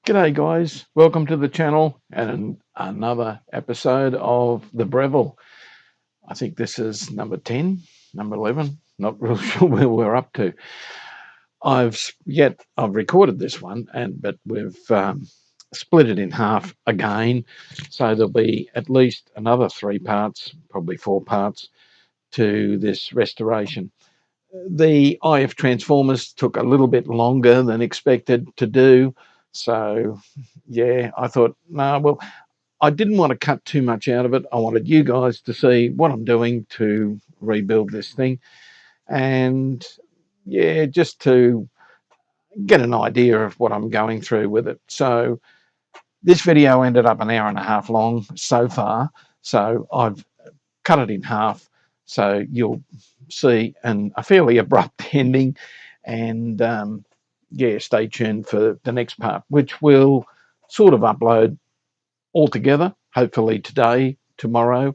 G'day guys, welcome to the channel and another episode of the Breville. I think this is number 10, number 11, not real sure where we're up to. I've recorded this one, but we've split it in half again, so there'll be at least another 3 parts, probably 4 parts to this restoration. The IF transformers took a little bit longer than expected to do, so yeah, I thought, no, well, I didn't want to cut too much out of it. I wanted you guys to see what I'm doing to rebuild this thing, and yeah, just to get an idea of what I'm going through with it. So this video ended up an hour and a half long so far, so I've cut it in half, so you'll see a fairly abrupt ending. And yeah, stay tuned for the next part, which will sort of upload all together, hopefully today, tomorrow.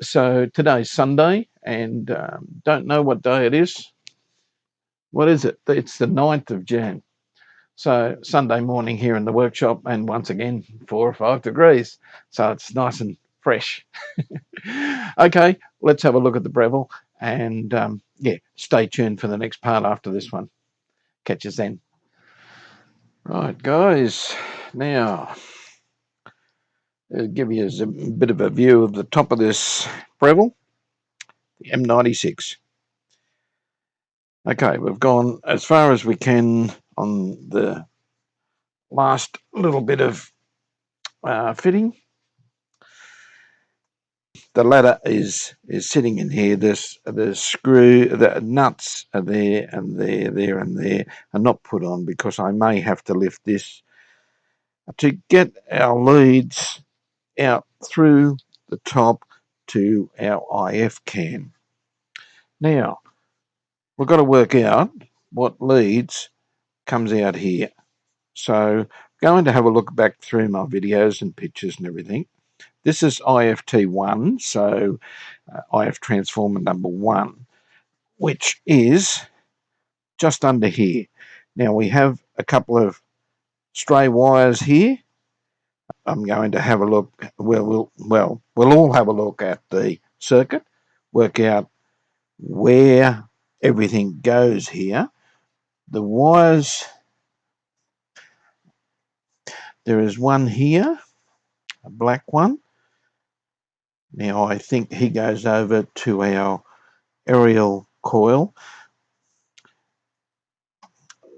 So today's Sunday, and don't know what day it is. What is it? It's the 9th of Jan. So Sunday morning here in the workshop, and once again 4 or 5 degrees, so it's nice and fresh. Okay, let's have a look at the Breville, and yeah, stay tuned for the next part after this one. Catch us then. Right, guys, now I'll give you a bit of a view of the top of this Breville, the M96. Okay, we've gone as far as we can on the last little bit of fitting. The ladder is sitting in here. The screw, the nuts are there and there and there, are not put on because I may have to lift this to get our leads out through the top to our IF can. Now, we've got to work out what leads comes out here. So going to have a look back through my videos and pictures and everything. This is IFT1, so IF transformer number 1, which is just under here. Now we have a couple of stray wires here. I'm going to have a look. We'll all have a look at the circuit, work out where everything goes here. The wires, there is one here, a black one. Now I think he goes over to our aerial coil.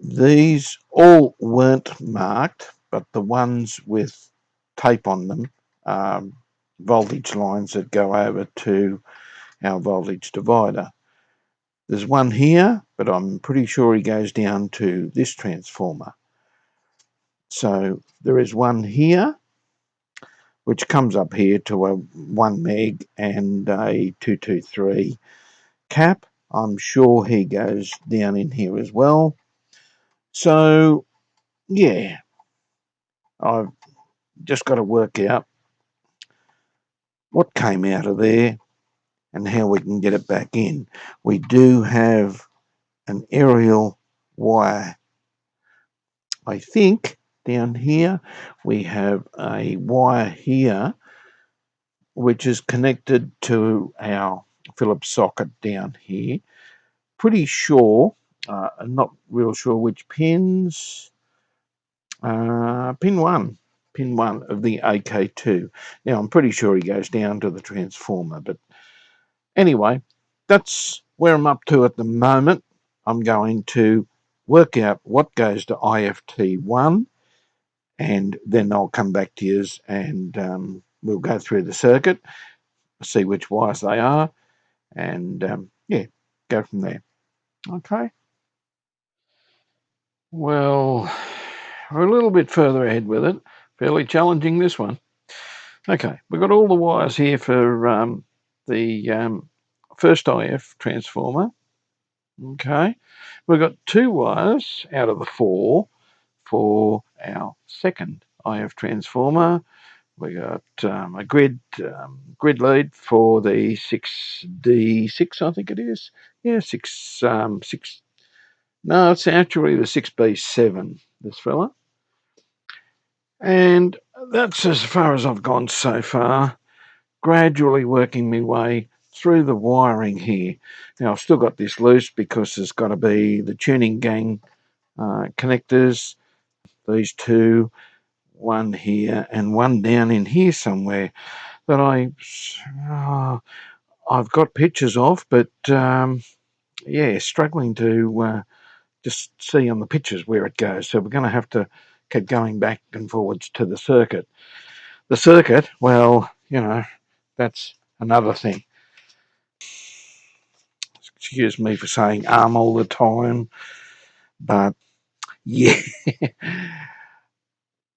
These all weren't marked, but the ones with tape on them are voltage lines that go over to our voltage divider. There's one here, but I'm pretty sure he goes down to this transformer. So there is one here, which comes up here to a 1 meg and a 223 cap. I'm sure he goes down in here as well. So yeah, I've just got to work out what came out of there and how we can get it back in. We do have an aerial wire. I think down here we have a wire here which is connected to our Phillips socket down here. Pretty sure, I'm not real sure which pins. Pin 1 of the AK2. Now I'm pretty sure he goes down to the transformer, but anyway, that's where I'm up to at the moment. I'm going to work out what goes to IFT1, and then I'll come back to you and we'll go through the circuit, see which wires they are, and yeah, go from there. Okay. Well, we're a little bit further ahead with it. Fairly challenging, this one. Okay, we've got all the wires here for the first IF transformer. Okay, we've got 2 wires out of the 4 for our second IF transformer. We got a grid lead for the 6D6, I think it is. Yeah, 6. No, it's actually the 6B7. This fella. And that's as far as I've gone so far, gradually working my way through the wiring here. Now, I've still got this loose because there's got to be the tuning gang connectors, these two, one here and one down in here somewhere that I've got pictures of, but yeah, struggling to just see on the pictures where it goes. So we're going to have to keep going back and forwards to the circuit. The circuit, well, that's another thing. Excuse me for saying all the time, but yeah,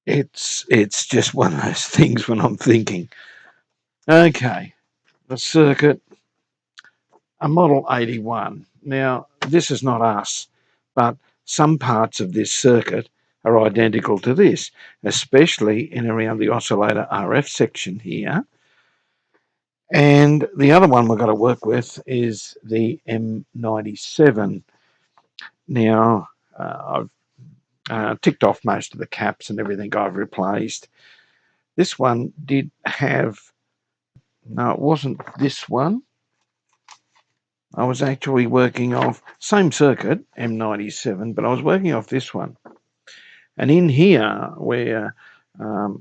it's just one of those things when I'm thinking. Okay, the circuit, a Model 81. Now, this is not us, but some parts of this circuit are identical to this, especially in around the oscillator RF section here. And the other one we've got to work with is the M97. Now, I've ticked off most of the caps and everything I've replaced. This one did have, no, it wasn't this one. I was actually working off, same circuit, M97, but I was working off this one. And in here, where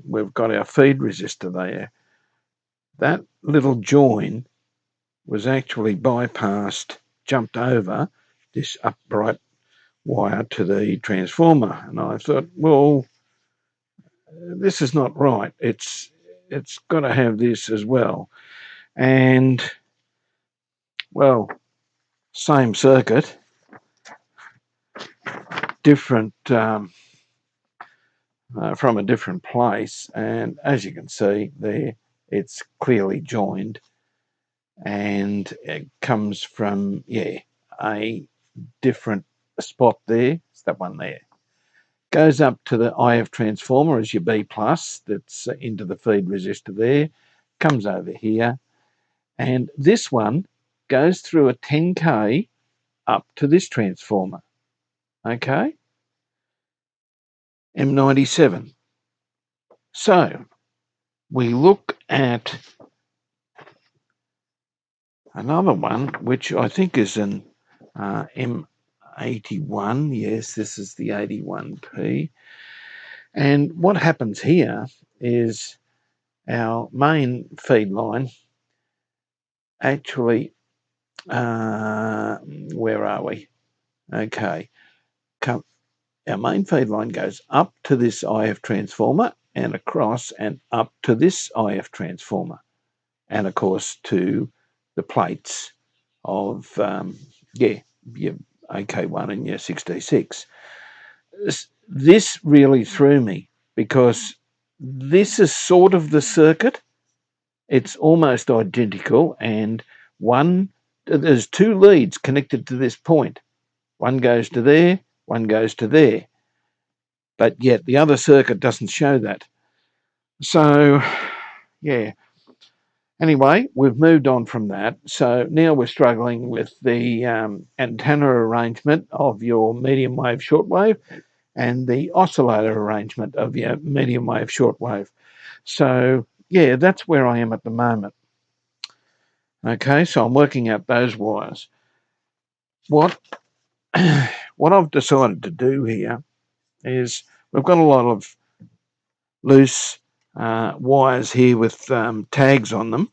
we've got our feed resistor there, that little join was actually bypassed, jumped over this upright wire to the transformer. And I thought, well, this is not right. It's got to have this as well. And, well, same circuit, different from a different place, and as you can see there, it's clearly joined, and it comes from a different spot there. It's that one there. Goes up to the IF transformer as your B plus, that's into the feed resistor there, comes over here, and this one goes through a 10K up to this transformer. Okay, M97. So we look at another one, which I think is an M81. Yes, this is the 81P. And what happens here is our main feed line actually, where are we? Okay, our main feed line goes up to this IF transformer and across and up to this IF transformer, and of course to the plates of your AK1 and your 66. This really threw me because this is sort of the circuit. It's almost identical, and there's two leads connected to this point. One goes to there, one goes to there, but yet the other circuit doesn't show that. So, yeah. Anyway, we've moved on from that. So now we're struggling with the antenna arrangement of your medium wave shortwave and the oscillator arrangement of your medium wave shortwave. So, yeah, that's where I am at the moment. Okay, so I'm working out those wires. What I've decided to do here is we've got a lot of loose wires here with tags on them.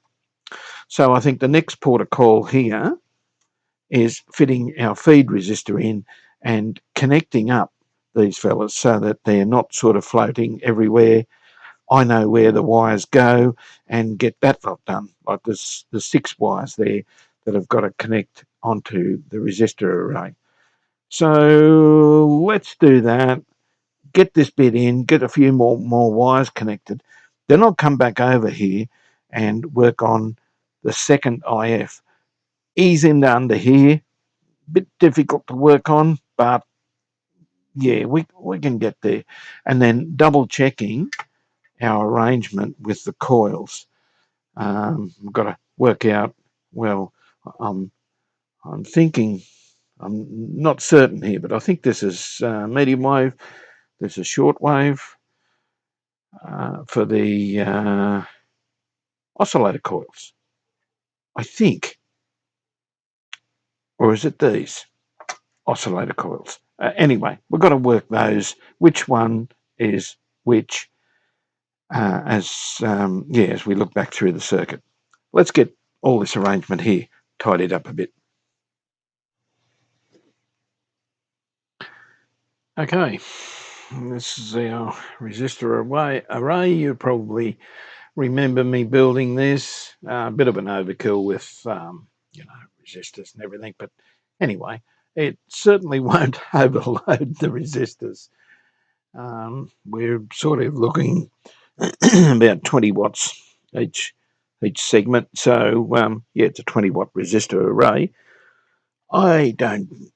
So I think the next port of call here is fitting our feed resistor in and connecting up these fellas so that they're not sort of floating everywhere. I know where the wires go and get that lot done. Like there's 6 wires there that have got to connect onto the resistor array. So let's do that. Get this bit in, get a few more wires connected. Then I'll come back over here and work on the second IF. Ease into under here. Bit difficult to work on, but yeah, we can get there. And then double checking our arrangement with the coils. We've got to work out, well, I'm thinking, I'm not certain here, but I think this is medium wave, this is short wave, for the oscillator coils, I think. Or is it these oscillator coils? Anyway, we've got to work those, which one is which, as we look back through the circuit. Let's get all this arrangement here tidied up a bit. Okay, this is our resistor array. You probably remember me building this. A bit of an overkill with, resistors and everything. But anyway, it certainly won't overload the resistors. We're sort of looking about 20 watts each segment. So, it's a 20 watt resistor array. I don't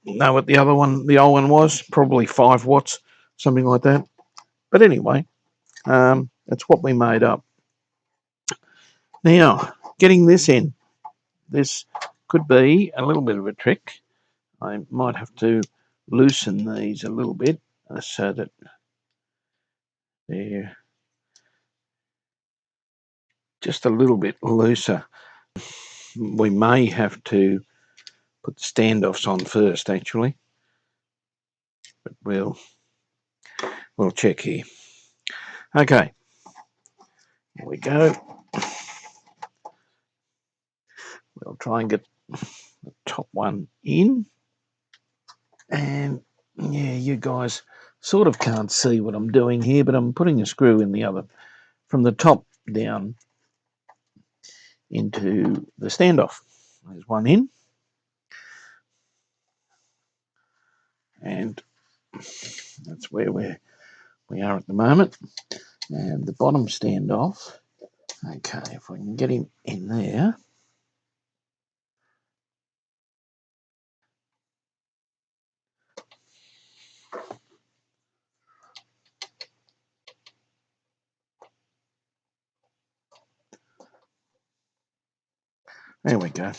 know what the old one was, probably 5 watts, something like that. But anyway, that's what we made up. Now, getting this in, this could be a little bit of a trick. I might have to loosen these a little bit so that they're just a little bit looser. We may have to put the standoffs on first, actually, but we'll check here. Okay, here we go. We'll try and get the top one in, and yeah, you guys sort of can't see what I'm doing here, but I'm putting a screw in the other from the top down into the standoff. There's one in, and that's where we are at the moment. And the bottom standoff. Okay, if we can get him in there. There we go.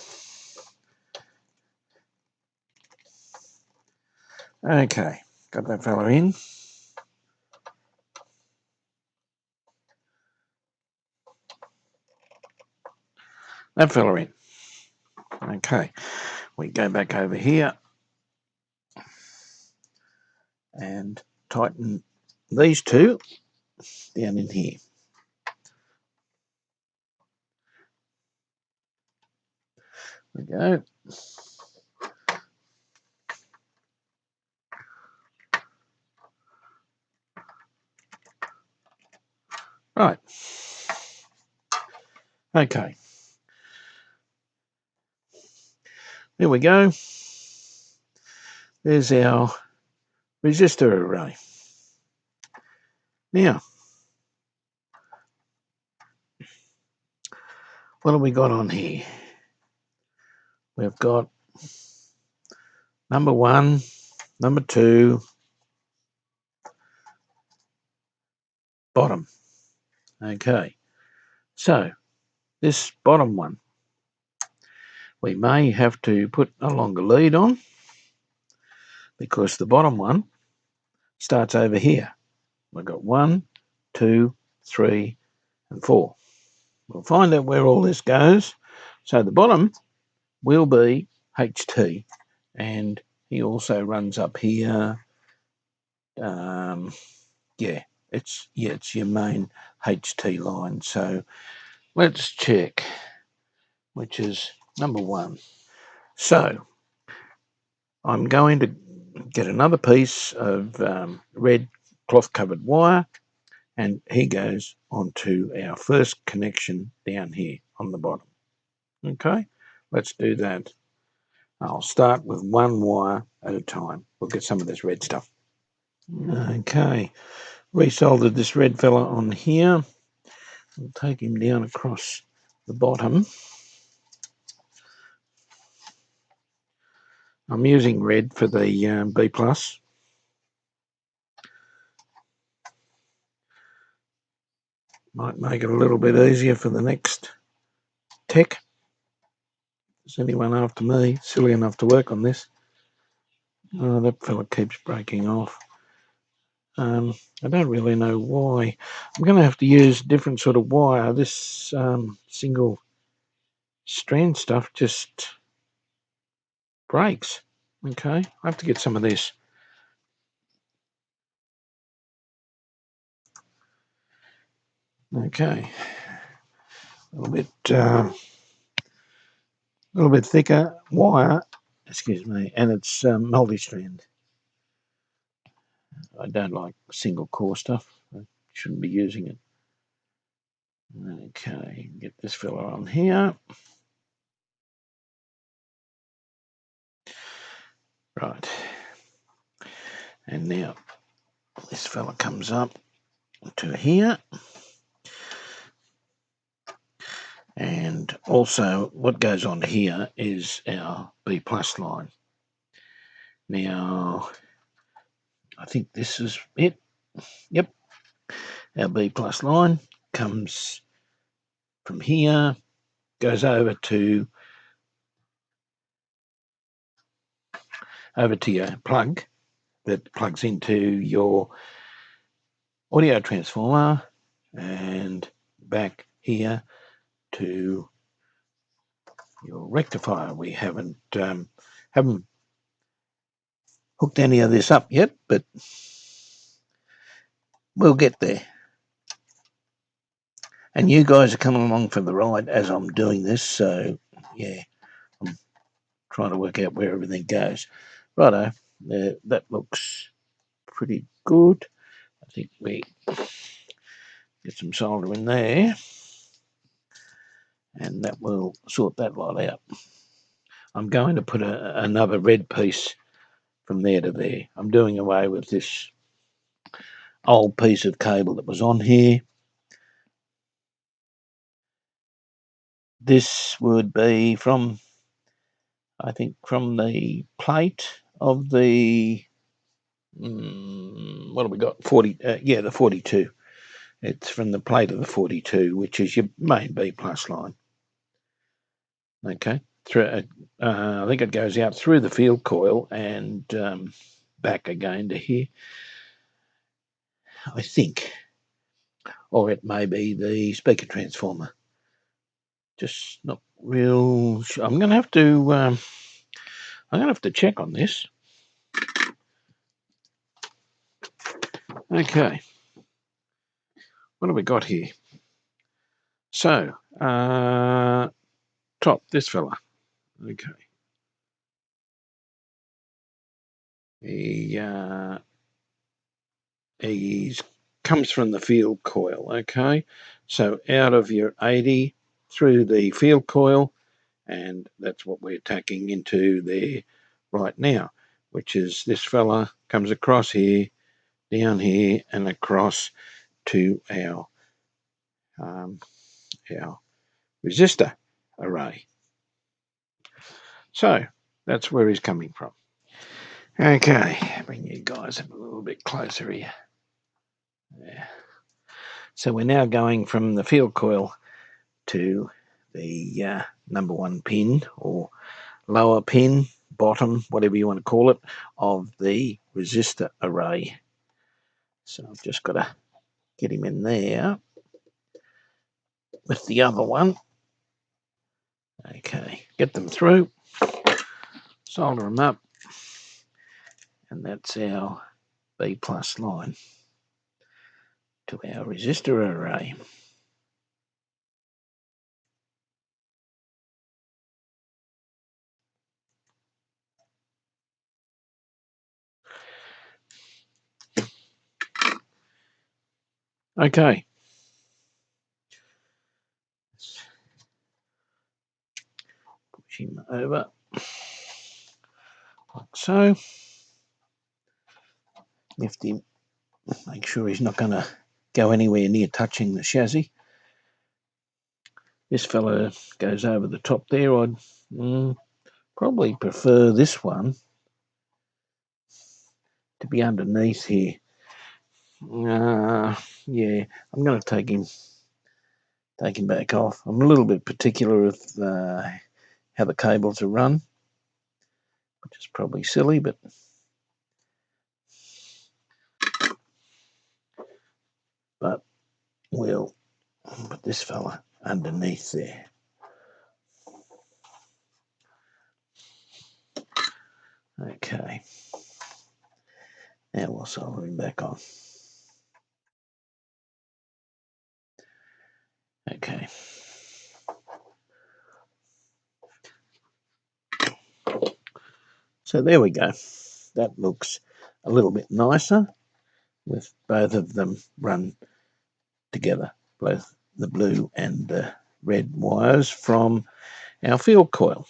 Okay, got that fella in. That fella in. Okay, we go back over here and tighten these two down in here. There we go. Right. Okay. There we go. There's our resistor array. Now, what have we got on here? We've got number 1, number 2, bottom. Okay. So, this bottom one, we may have to put a longer lead on because the bottom one starts over here. We've got 1, 2, 3, and 4. We'll find out where all this goes. So the bottom will be HT, and he also runs up here. It's your main HT line. So let's check which is number 1. So I'm going to get another piece of red cloth covered wire, and he goes onto our first connection down here on the bottom. Okay, let's do that. I'll start with one wire at a time. We'll get some of this red stuff. Okay, resoldered this red fella on here. We'll take him down across the bottom. I'm using red for the B+. Might make it a little bit easier for the next tech. Is anyone after me silly enough to work on this? Oh, that fella keeps breaking off. I don't really know why. I'm going to have to use different sort of wire. This single strand stuff just breaks. Okay, I have to get some of this. Okay, a little bit thicker wire. Excuse me, and it's multi-strand. I don't like single core stuff. I shouldn't be using it. Okay, get this fella on here. Right, and now this fella comes up to here. And also what goes on here is our B plus line. Now, I think this is it. Yep, our B plus line comes from here, goes over to your plug that plugs into your audio transformer, and back here to your rectifier. We haven't hooked any of this up yet, but we'll get there. And you guys are coming along for the ride as I'm doing this, so yeah, I'm trying to work out where everything goes. Righto, that looks pretty good. I think we get some solder in there, and that will sort that lot out. I'm going to put another red piece from there to there. I'm doing away with this old piece of cable that was on here. This would be from, I think, from the plate of the what have we got? 40, yeah, the 42. It's from the plate of the 42, which is your main B plus line. Okay, through. I think it goes out through the field coil and back again to here. I think, or it may be the speaker transformer. Just not real sure. I'm gonna have to check on this. Okay, what have we got here? So, top this fella. Okay. He comes from the field coil. Okay, so out of your 80 through the field coil, and that's what we're tacking into there right now, which is this fella comes across here, down here, and across to our resistor array. So that's where he's coming from. Okay, bring you guys a little bit closer here. Yeah. So we're now going from the field coil to the number one pin or lower pin, bottom, whatever you want to call it, of the resistor array. So I've just got to get him in there with the other one. Okay, get them through, solder them up, and that's our B plus line to our resistor array. Okay. Push him over like so. Lift him, make sure he's not going to go anywhere near touching the chassis. This fella goes over the top there. I'd probably prefer this one to be underneath here. Yeah, I'm going to take him back off. I'm a little bit particular with how the cables are run, which is probably silly, but but we'll put this fella underneath there. Okay. Now we'll solder him back on. Okay. So there we go. That looks a little bit nicer with both of them run together, both the blue and the red wires from our field coil.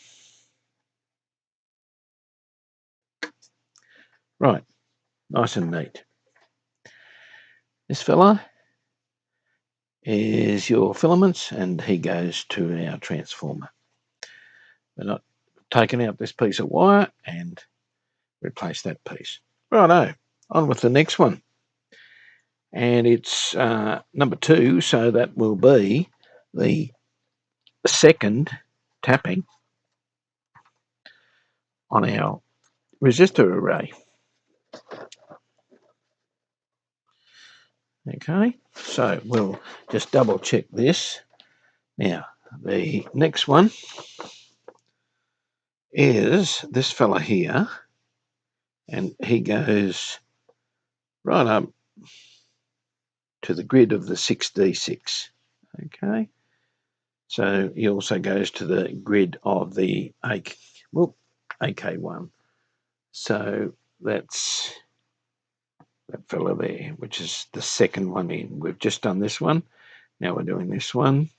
Right, nice and neat. This fella is your filaments, and he goes to our transformer. We're not taking out this piece of wire and replace that piece. Righto, on with the next one. And it's number 2, so that will be the second tapping on our resistor array. Okay, so we'll just double check this. Now, the next one is this fella here, and he goes right up to the grid of the 6D6. Okay, so he also goes to the grid of the AK1. So that's that fella there, which is the second one in. We've just done this one. Now we're doing this one.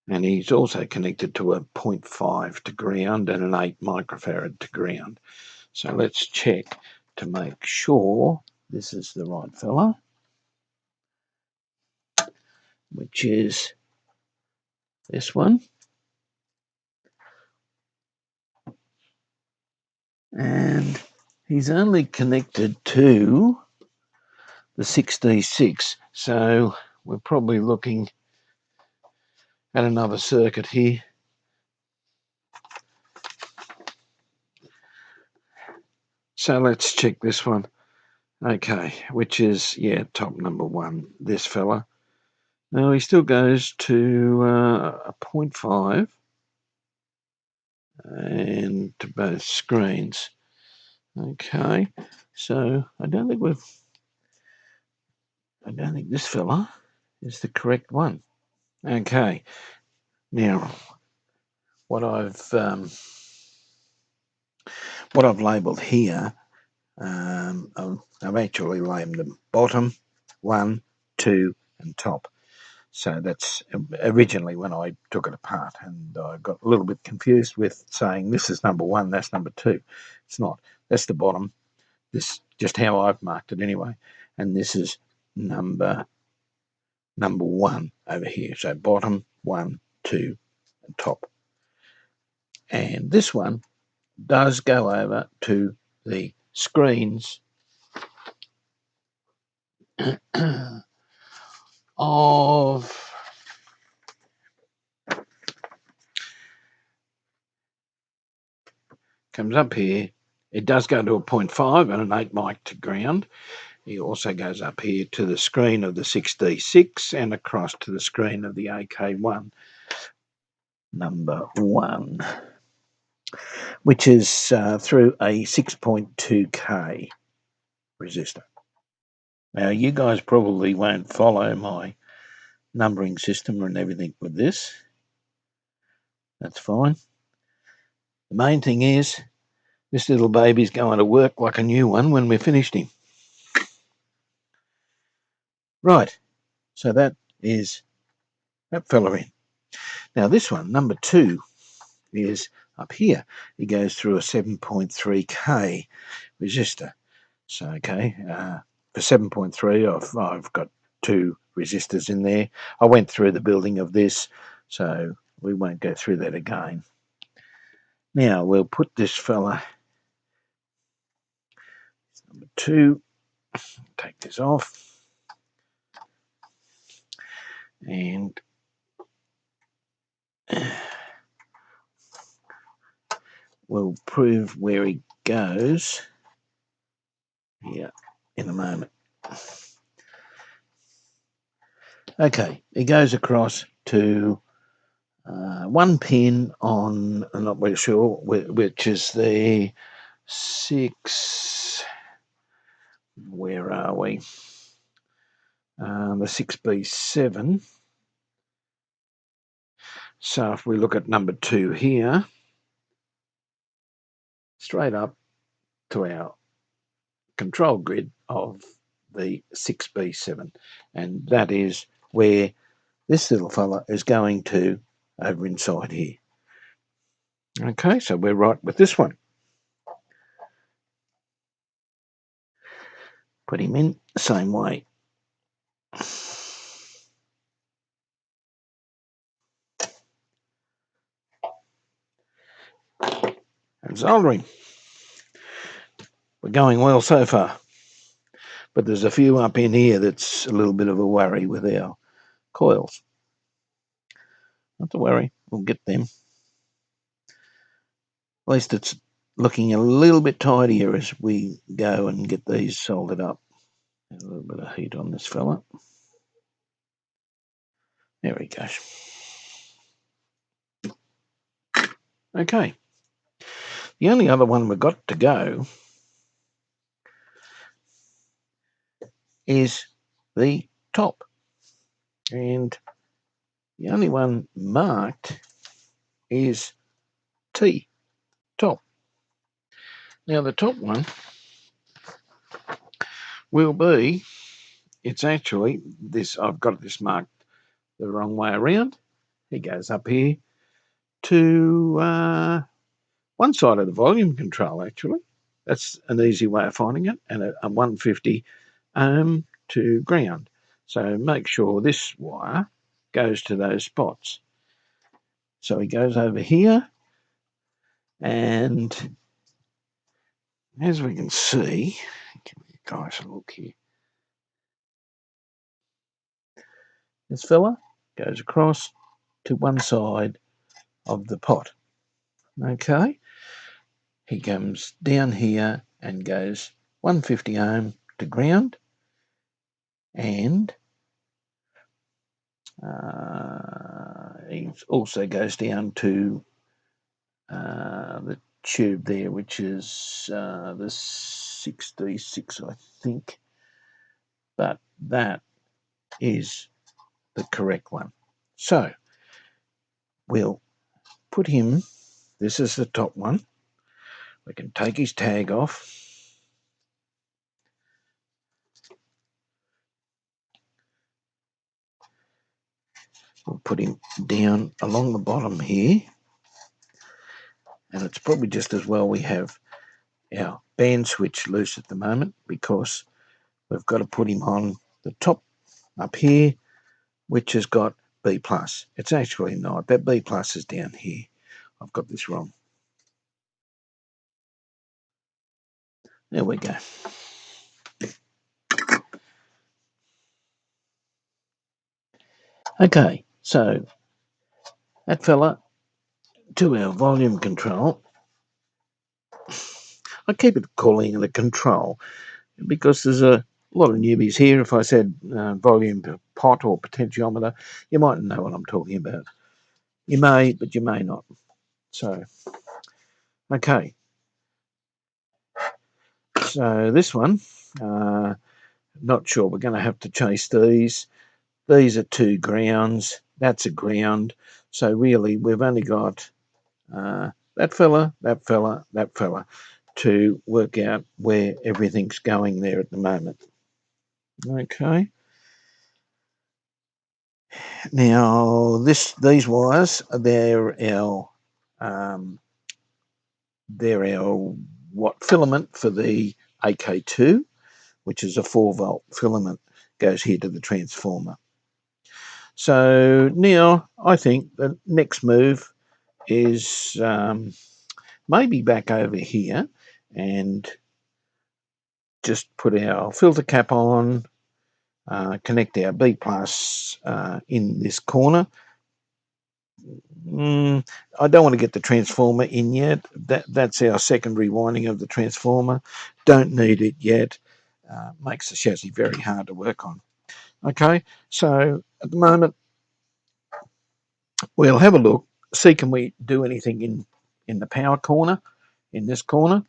And he's also connected to a 0.5 to ground and an 8 microfarad to ground. So let's check to make sure this is the right fella, which is this one. And he's only connected to the 6D6, so we're probably looking at another circuit here. So let's check this one. Okay, which is, yeah, top number 1, this fella. Now he still goes to a 0.5 and to both screens. Okay, so I don't think this fella is the correct one. Okay, now what I've labelled here, I've actually labelled them bottom, 1, 2, and top. So that's originally when I took it apart, and I got a little bit confused with saying this is number 1, that's number 2. It's not. That's the bottom. This just how I've marked it anyway, and this is number 1 over here. So bottom, 1, 2, and top. And this one does go over to the screens of comes up here. It does go to a 0.5 and an 8 mic to ground. He also goes up here to the screen of the 6D6 and across to the screen of the AK1 number 1, which is through a 6.2K resistor. Now, you guys probably won't follow my numbering system and everything with this. That's fine. The main thing is this little baby's going to work like a new one when we're finished him. Right, so that is that fella in. Now this one, number 2, is up here. It goes through a 7.3K resistor. So, okay, for 7.3, I've got 2 resistors in there. I went through the building of this, so we won't go through that again. Now we'll put this fella, number 2, take this off, and we'll prove where he goes here in a moment. Okay, it goes across to one pin on, I'm not really sure, which is the 6, where are we? The 6B7. So if we look at number 2 here, straight up to our control grid of the 6B7, and that is where this little fella is going to, over inside here. Okay, so we're right with this one. Put him in the same way. And soldering. We're going well so far. But there's a few up in here that's a little bit of a worry with our coils. Not to worry, we'll get them. At least it's looking a little bit tidier as we go and get these soldered up. A little bit of heat on this fella. There he goes. Okay. The only other one we've got to go is the top. And the only one marked is T, top. Now the top one will be, it's actually this, I've got this marked the wrong way around. He goes up here to one side of the volume control, actually. That's an easy way of finding it, and a 150 ohm to ground. So make sure this wire goes to those spots. So he goes over here, and as we can see, give you guys a look here. This fella goes across to one side of the pot. Okay, he comes down here and goes 150 ohm to ground, and he also goes down to the tube there, which is the 66, I think, but that is the correct one. So we'll put him, this is the top one. We can take his tag off. We'll put him down along the bottom here. And it's probably just as well we have our band switch loose at the moment, because we've got to put him on the top up here, which has got B+. It's actually not. That B+ is down here. I've got this wrong. There we go. Okay, so that fella to our volume control. I keep it calling it a control because there's a lot of newbies here. If I said volume pot or potentiometer, you might know what I'm talking about. You may, but you may not. So, okay. So this one, not sure. We're going to have to chase these. These are 2 grounds. That's a ground. So really, we've only got that fella, that fella, that fella to work out where everything's going there at the moment. Okay. Now these wires, they're our filament for the AK2, which is a 4-volt filament, goes here to the transformer. So now I think the next move is maybe back over here and just put our filter cap on, connect our B+ in this corner. I don't want to get the transformer in yet. That's our secondary winding of the transformer. Don't need it yet. Makes the chassis very hard to work on. Okay, so at the moment we'll have a look, see can we do anything in the power corner, in this corner.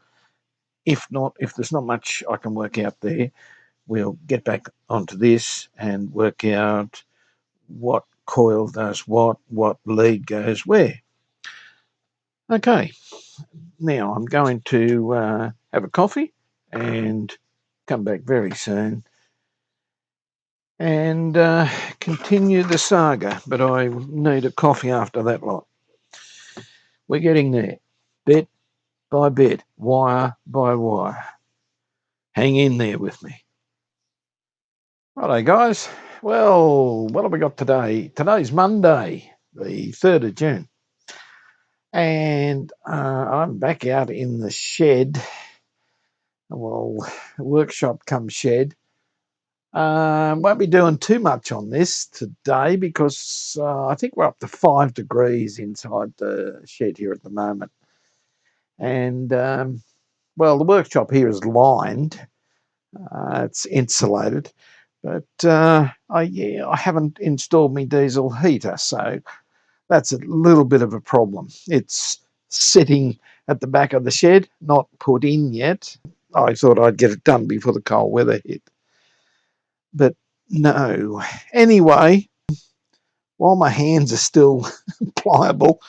If not, if there's not much I can work out there, we'll get back onto this and work out what coil does what lead goes where. Okay, now I'm going to have a coffee and come back very soon and continue the saga, but I need a coffee after that lot. We're getting there, bit by bit, wire by wire. Hang in there with me. Righto, guys. Well, what have we got today? Today's Monday, the 3rd of June. And I'm back out in the shed. Well, workshop come shed. Won't be doing too much on this today because I think we're up to 5 degrees inside the shed here at the moment. And, well, the workshop here is lined. It's insulated. But I haven't installed my diesel heater, so that's a little bit of a problem. It's sitting at the back of the shed, not put in yet. I thought I'd get it done before the cold weather hit. But no. Anyway, while my hands are still pliable,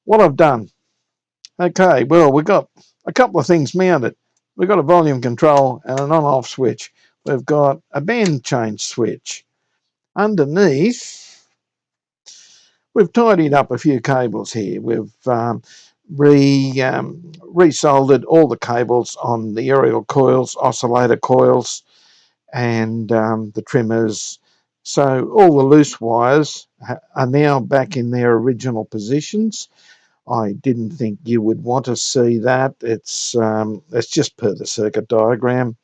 what I've done. Okay, well, we've got a couple of things mounted. We've got a volume control and an on-off switch. We've got a band change switch. Underneath, we've tidied up a few cables here. We've resoldered all the cables on the aerial coils, oscillator coils, and the trimmers. So all the loose wires are now back in their original positions. I didn't think you would want to see that. It's just per the circuit diagram.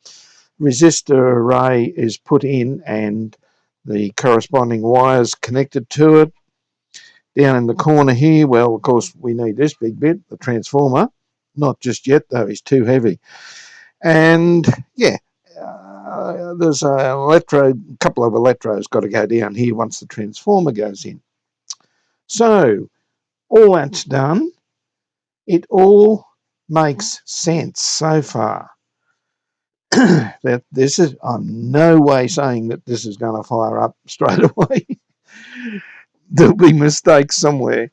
Resistor array is put in and the corresponding wires connected to it. Down in the corner here, well, of course, we need this big bit, the transformer. Not just yet, though, he's too heavy. And, yeah, there's a couple of electrodes got to go down here once the transformer goes in. So, all that's done. It all makes sense so far. That this is, I'm no way saying that this is going to fire up straight away. There'll be mistakes somewhere.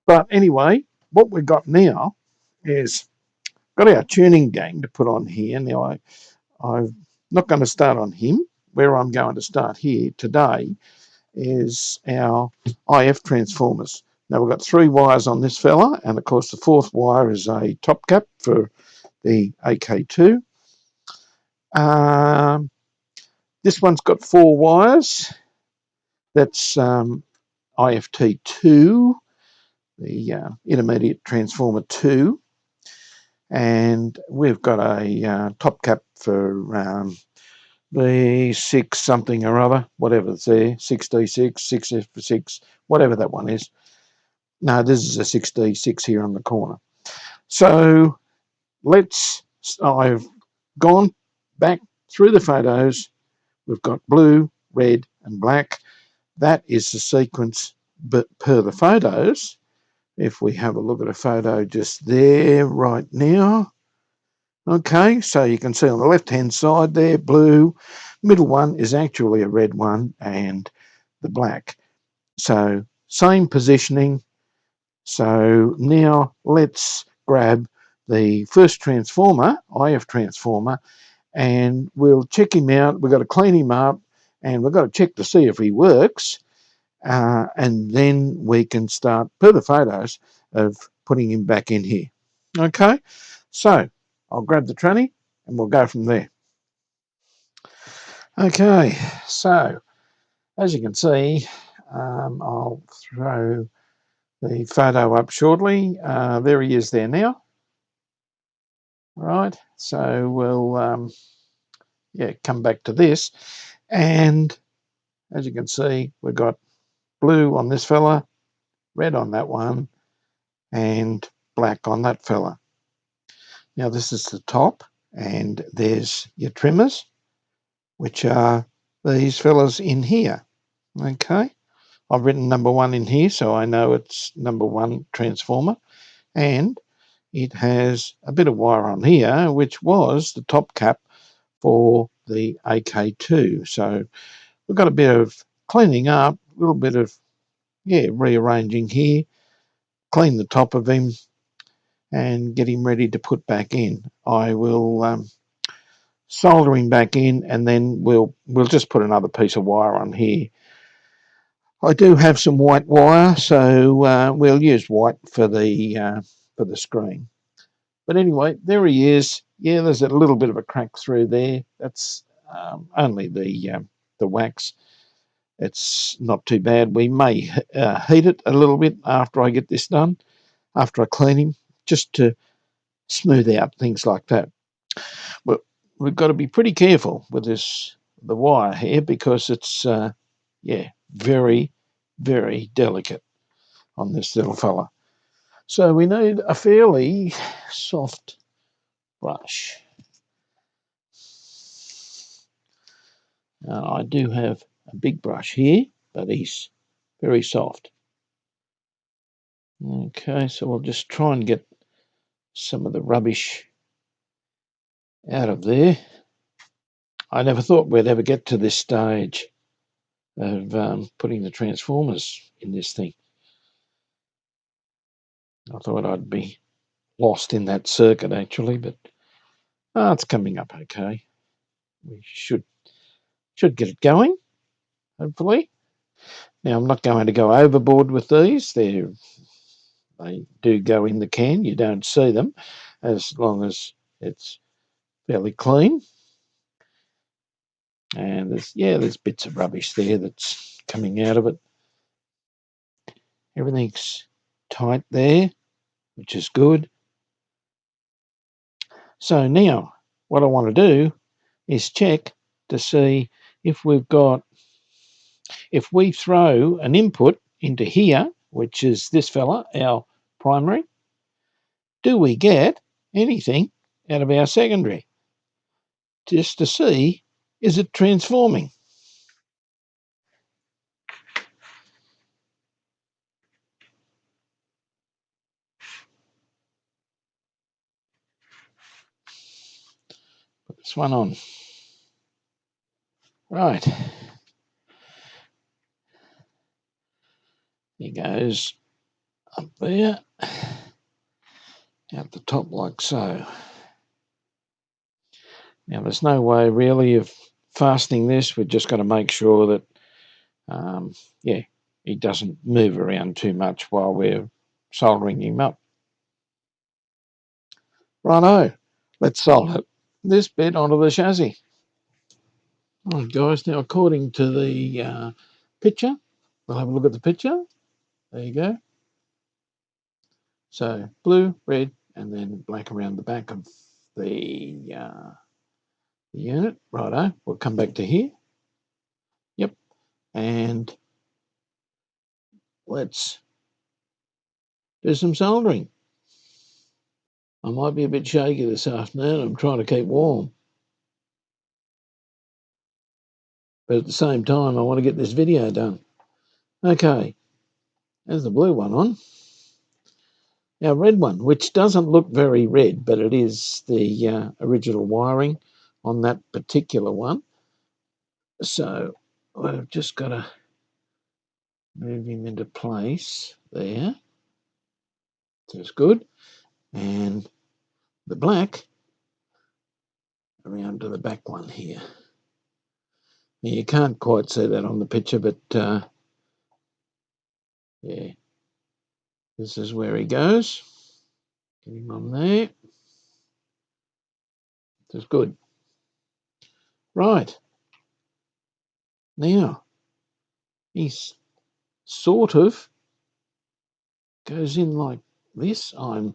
But anyway, what we've got now is got our tuning gang to put on here. Now, I'm not going to start on him. Where I'm going to start here today is our IF transformers. Now, we've got 3 wires on this fella, and of course the 4th wire is a top cap for the AK2. This one's got 4 wires. That's IFT2, the intermediate transformer 2. And we've got a top cap for the 6 something or other, whatever's there, 6D6, 6F6, whatever that one is. No, this is a 6D6 here on the corner. So I've gone back through the photos. We've got blue, red and black. That is the sequence but per the photos. If we have a look at a photo just there right now. Okay, so you can see on the left-hand side there, blue. Middle one is actually a red one and the black. So same positioning. So now let's grab the first transformer, IF transformer, and we'll check him out. We've got to clean him up and we've got to check to see if he works. And then we can start, per the photos, of putting him back in here. Okay, so I'll grab the tranny and we'll go from there. Okay, so as you can see, I'll throw the photo up shortly. There he is there now. Right, so we'll come back to this. And as you can see, we've got blue on this fella, red on that one, and black on that fella. Now this is the top, and there's your trimmers, which are these fellas in here. Okay, I've written number 1 in here, so I know it's number 1 transformer, and it has a bit of wire on here, which was the top cap for the AK2. So we've got a bit of cleaning up, a little bit of, rearranging here, clean the top of him, and get him ready to put back in. I will solder him back in, and then we'll just put another piece of wire on here. I do have some white wire, so we'll use white for the screen. But anyway, there he is. Yeah, there's a little bit of a crack through there. That's only the wax. It's not too bad. We may heat it a little bit after I get this done, after I clean him, just to smooth out things like that. But we've got to be pretty careful with the wire here, because it's very, very delicate on this little fella. So we need a fairly soft brush. I do have a big brush here, but he's very soft. Okay, so we'll just try and get some of the rubbish out of there. I never thought we'd ever get to this stage of putting the transformers in this thing. I thought I'd be lost in that circuit, actually, but it's coming up okay. We should get it going, hopefully. Now, I'm not going to go overboard with these. They do go in the can. You don't see them, as long as it's fairly clean. And there's bits of rubbish there that's coming out of it. Everything's tight there, which is good. So now what I want to do is check to see if we throw an input into here, which is this fella, our primary, do we get anything out of our secondary? Just to see, is it transforming? Put this one on. Right. He goes up there, out the top like so. Now, there's no way really of fastening this. We've just got to make sure that, he doesn't move around too much while we're soldering him up. Righto, let's solder this bit onto the chassis. All right, guys, now according to the picture, we'll have a look at the picture. There you go. So blue, red, and then black around the back of the unit. Righto, we'll come back to here. Yep, and let's do some soldering. I might be a bit shaky this afternoon. I'm trying to keep warm. But at the same time, I want to get this video done. Okay, there's the blue one on. Now, red one, which doesn't look very red, but it is the original wiring on that particular one. So I've just got to move him into place there. That's good. And the black around to the back one here. Now, you can't quite see that on the picture, but yeah, this is where he goes. Get him on there. That's good. Right. Now, he's sort of goes in like this. I'll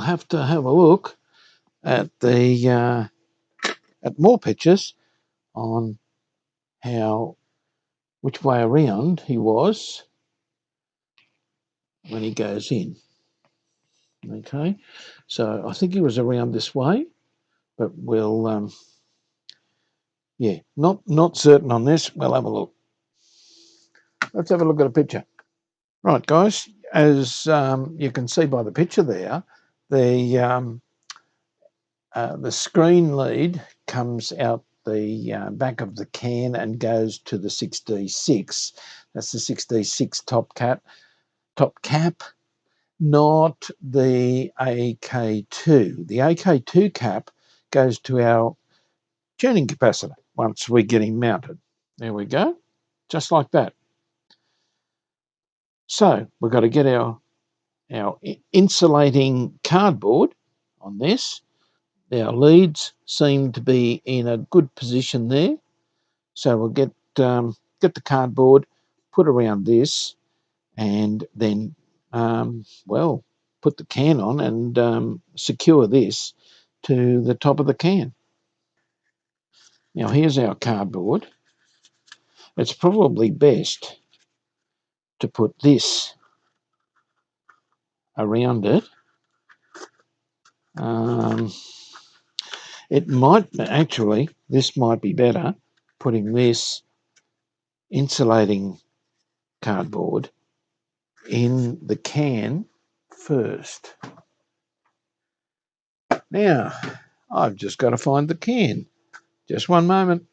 have to have a look at the at more pictures on which way around he was when he goes in. Okay, so I think he was around this way, but we'll not certain on this. We'll have a look. Let's have a look at a picture. Right, guys, as you can see by the picture there, the screen lead comes out the back of the can and goes to the 6D6. That's the 6D6 top cap, not the AK2. The AK2 cap goes to our tuning capacitor once we get him mounted. There we go, just like that. So we've got to get our insulating cardboard on this. Our leads seem to be in a good position there. So we'll get the cardboard, put around this, and then, put the can on and secure this to the top of the can. Now here's our cardboard. It's probably best to put this around it. It might actually, this might be better, putting this insulating cardboard in the can first. Now, I've just got to find the can. Just one moment.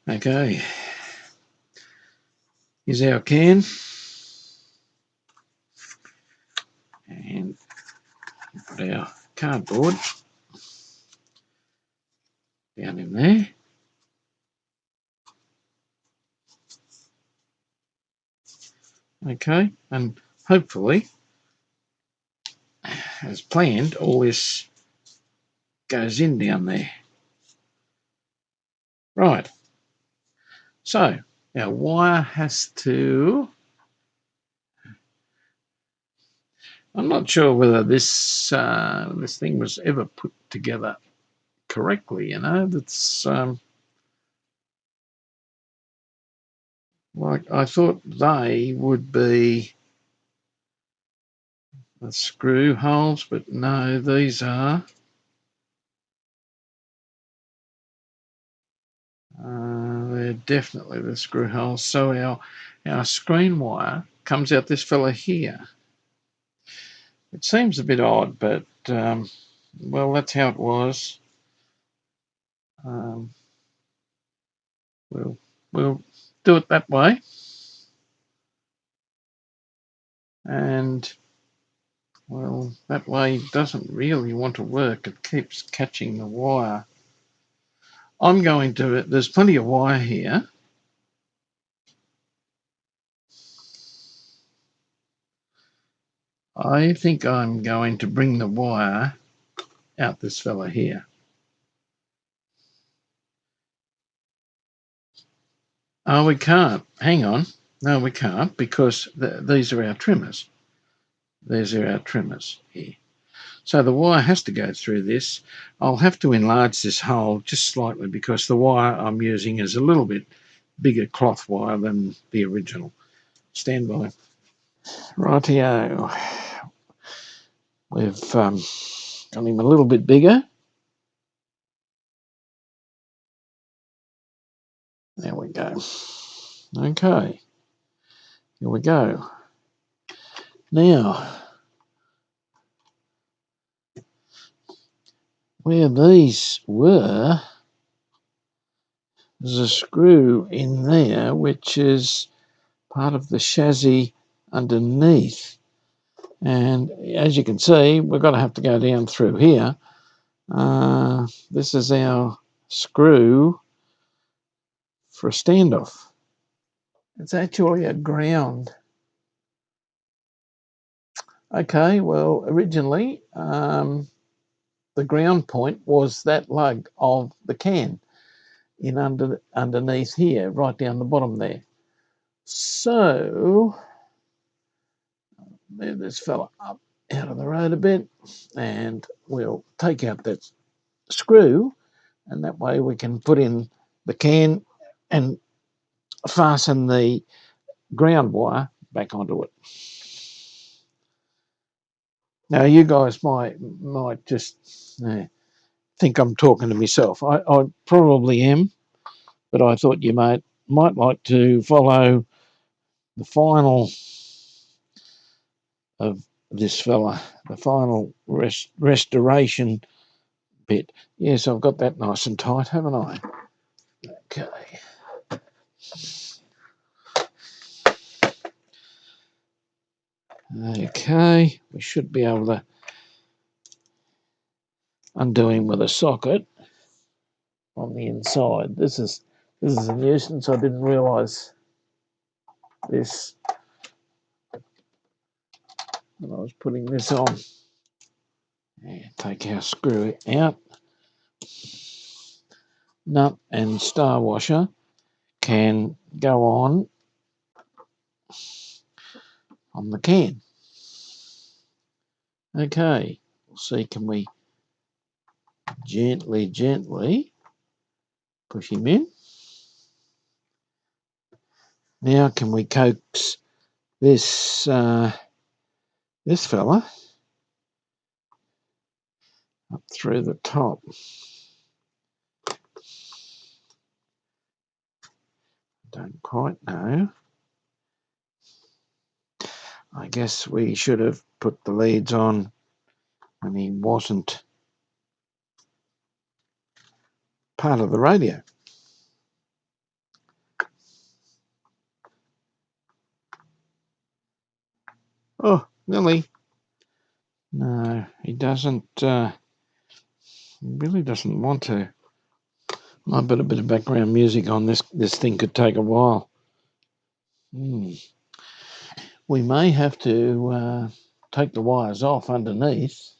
Okay, here's our can. And put our cardboard down in there. Okay, and hopefully, as planned, all this goes in down there. Right, so our wire has to... I'm not sure whether this thing was ever put together correctly, you know. That's like, I thought they would be the screw holes, but no, these are they're definitely the screw holes. So our screen wire comes out this fella here. It seems a bit odd, but well, that's how it was. We'll do it that way, and well, that way doesn't really want to work. It keeps catching the wire. I'm going to, there's plenty of wire here. I think I'm going to bring the wire out this fella here. Oh, we can't. Hang on. No, we can't, because these are our trimmers. These are our trimmers here. So the wire has to go through this. I'll have to enlarge this hole just slightly because the wire I'm using is a little bit bigger cloth wire than the original. Stand by. Rightio. We've got him a little bit bigger. There we go. Okay. Here we go. Now, where these were, there's a screw in there which is part of the chassis underneath. And as you can see, we're going to have to go down through here. This is our screw for a standoff. It's actually a ground. Okay, well, originally the ground point was that lug of the can in underneath here, right down the bottom there. So move this fella up out of the road a bit, and we'll take out that screw, and that way we can put in the can and fasten the ground wire back onto it. Now you guys might just think I'm talking to myself. I probably am, but I thought you might like to follow the final of this fella, the final restoration bit. Yes, I've got that nice and tight, haven't I? Okay. Okay, we should be able to undo him with a socket on the inside. This is a nuisance. I didn't realise this when I was putting this on. Yeah, take our screw out. Nut and star washer can go on the can. Okay, we'll see, can we gently push him in? Now can we coax this fella up through the top? Don't quite know. I guess we should have put the leads on when he wasn't part of the radio. Oh, Lily. No, he doesn't. He really doesn't want to. Might put a bit of background music on this. This thing could take a while. We may have to take the wires off underneath,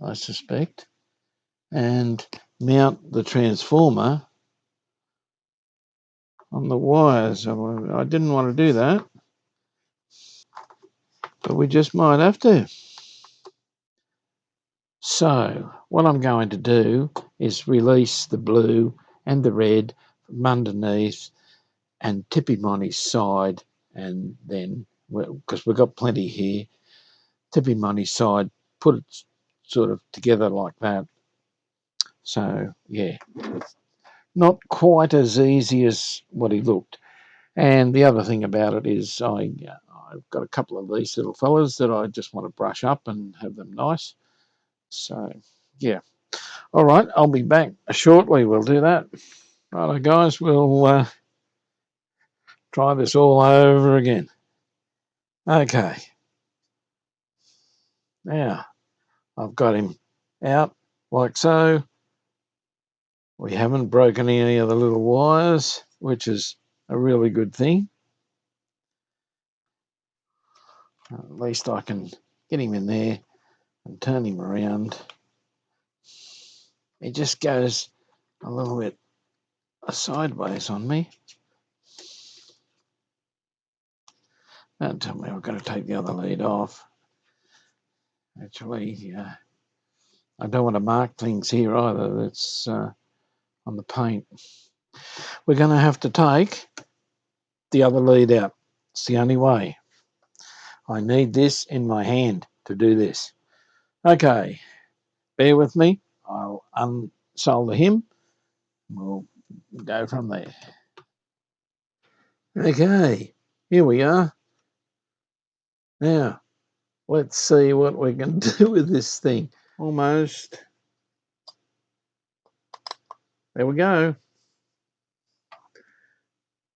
I suspect, and mount the transformer on the wires. I didn't want to do that, but we just might have to. So what I'm going to do is release the blue and the red from underneath and tip him on his side, and then, because we've got plenty here, tip him on his side, put it sort of together like that. So yeah, not quite as easy as what he looked. And the other thing about it is I've got a couple of these little fellas that I just want to brush up and have them nice. So yeah. All right, I'll be back shortly. We'll do that. Righto, guys, we'll try this all over again. Okay. Now, I've got him out like so. We haven't broken any of the little wires, which is a really good thing. At least I can get him in there and turn him around. It just goes a little bit sideways on me. Don't tell me I've got to take the other lead off. Actually, I don't want to mark things here either. That's on the paint. We're going to have to take the other lead out. It's the only way. I need this in my hand to do this. Okay, bear with me. I'll unsolder him. We'll go from there. Okay, here we are. Now, let's see what we can do with this thing. Almost. There we go.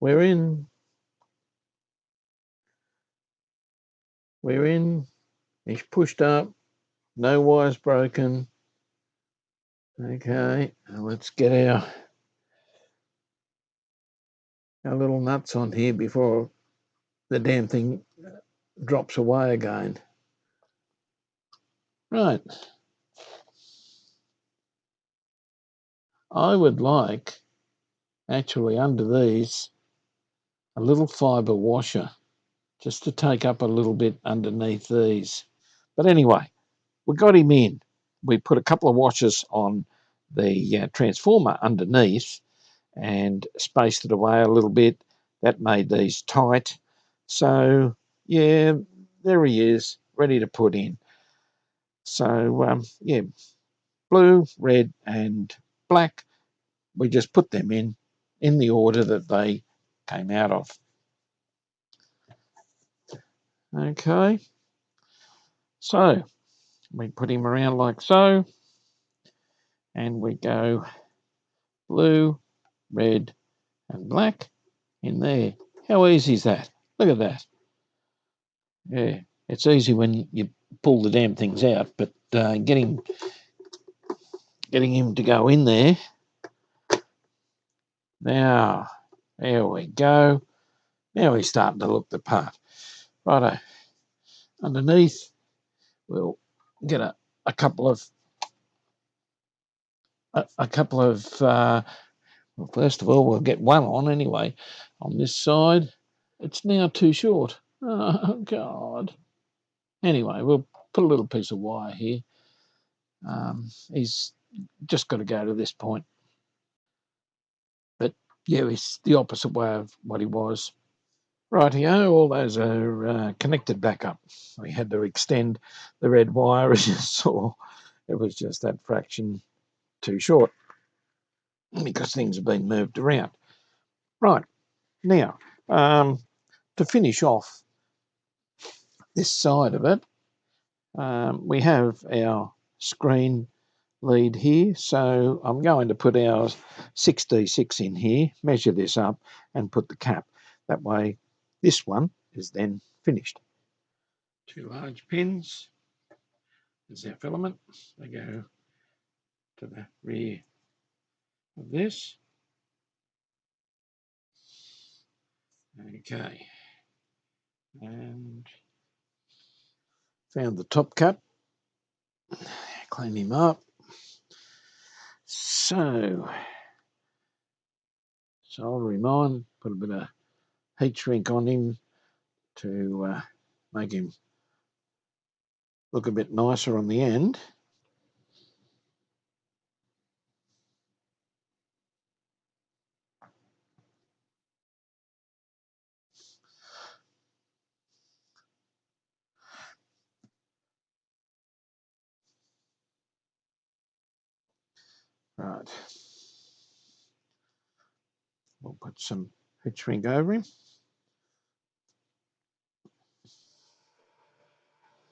We're in. We're in. He's pushed up. No wires broken. Okay, now let's get our little nuts on here before the damn thing drops away again. Right. I would like, actually, under these, a little fibre washer just to take up a little bit underneath these. But anyway, we got him in. We put a couple of washers on the transformer underneath and spaced it away a little bit. That made these tight. So, yeah, there he is, ready to put in. So, yeah, blue, red, and black. we just put them in the order that they came out of. Okay, so we put him around like so, and we go blue, red, and black in there. How easy is that? Look at that. Yeah, it's easy when you pull the damn things out, but getting him to go in there. Now, there we go. Now he's starting to look the part. Righto. Underneath, we'll get a couple of well, first of all, we'll get one on anyway. On this side, it's now too short. Oh, God. Anyway, we'll put a little piece of wire here. He's just got to go to this point. But, yeah, he's the opposite way of what he was. Rightio, all those are connected back up. We had to extend the red wire, as you saw. It was just that fraction too short because things have been moved around. Right, now, to finish off this side of it, we have our screen lead here. So I'm going to put our 6D6 in here, measure this up and put the cap. That way this one is then finished. 2 large pins. There's our filament. They go to the rear of this. Okay. And found the top cap. Clean him up. So solder him on, put a bit of heat shrink on him to make him look a bit nicer on the end. Right. We'll put some heat shrink over him.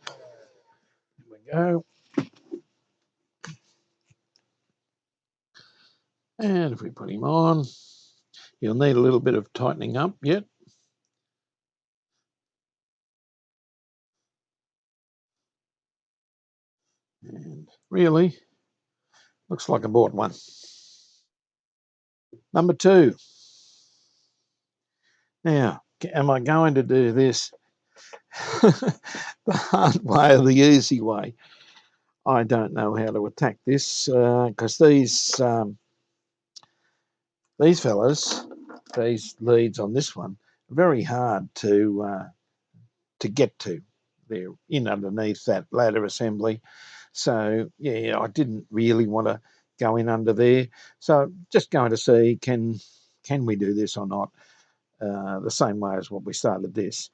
There we go. And if we put him on, he'll need a little bit of tightening up yet. And really, looks like I bought one. Number 2. Now, am I going to do this the hard way or the easy way? I don't know how to attack this because these fellas, these leads on this one, are very hard to get to. They're in underneath that ladder assembly. So, yeah, I didn't really want to go in under there. So just going to see, can we do this or not? The same way as what we started this.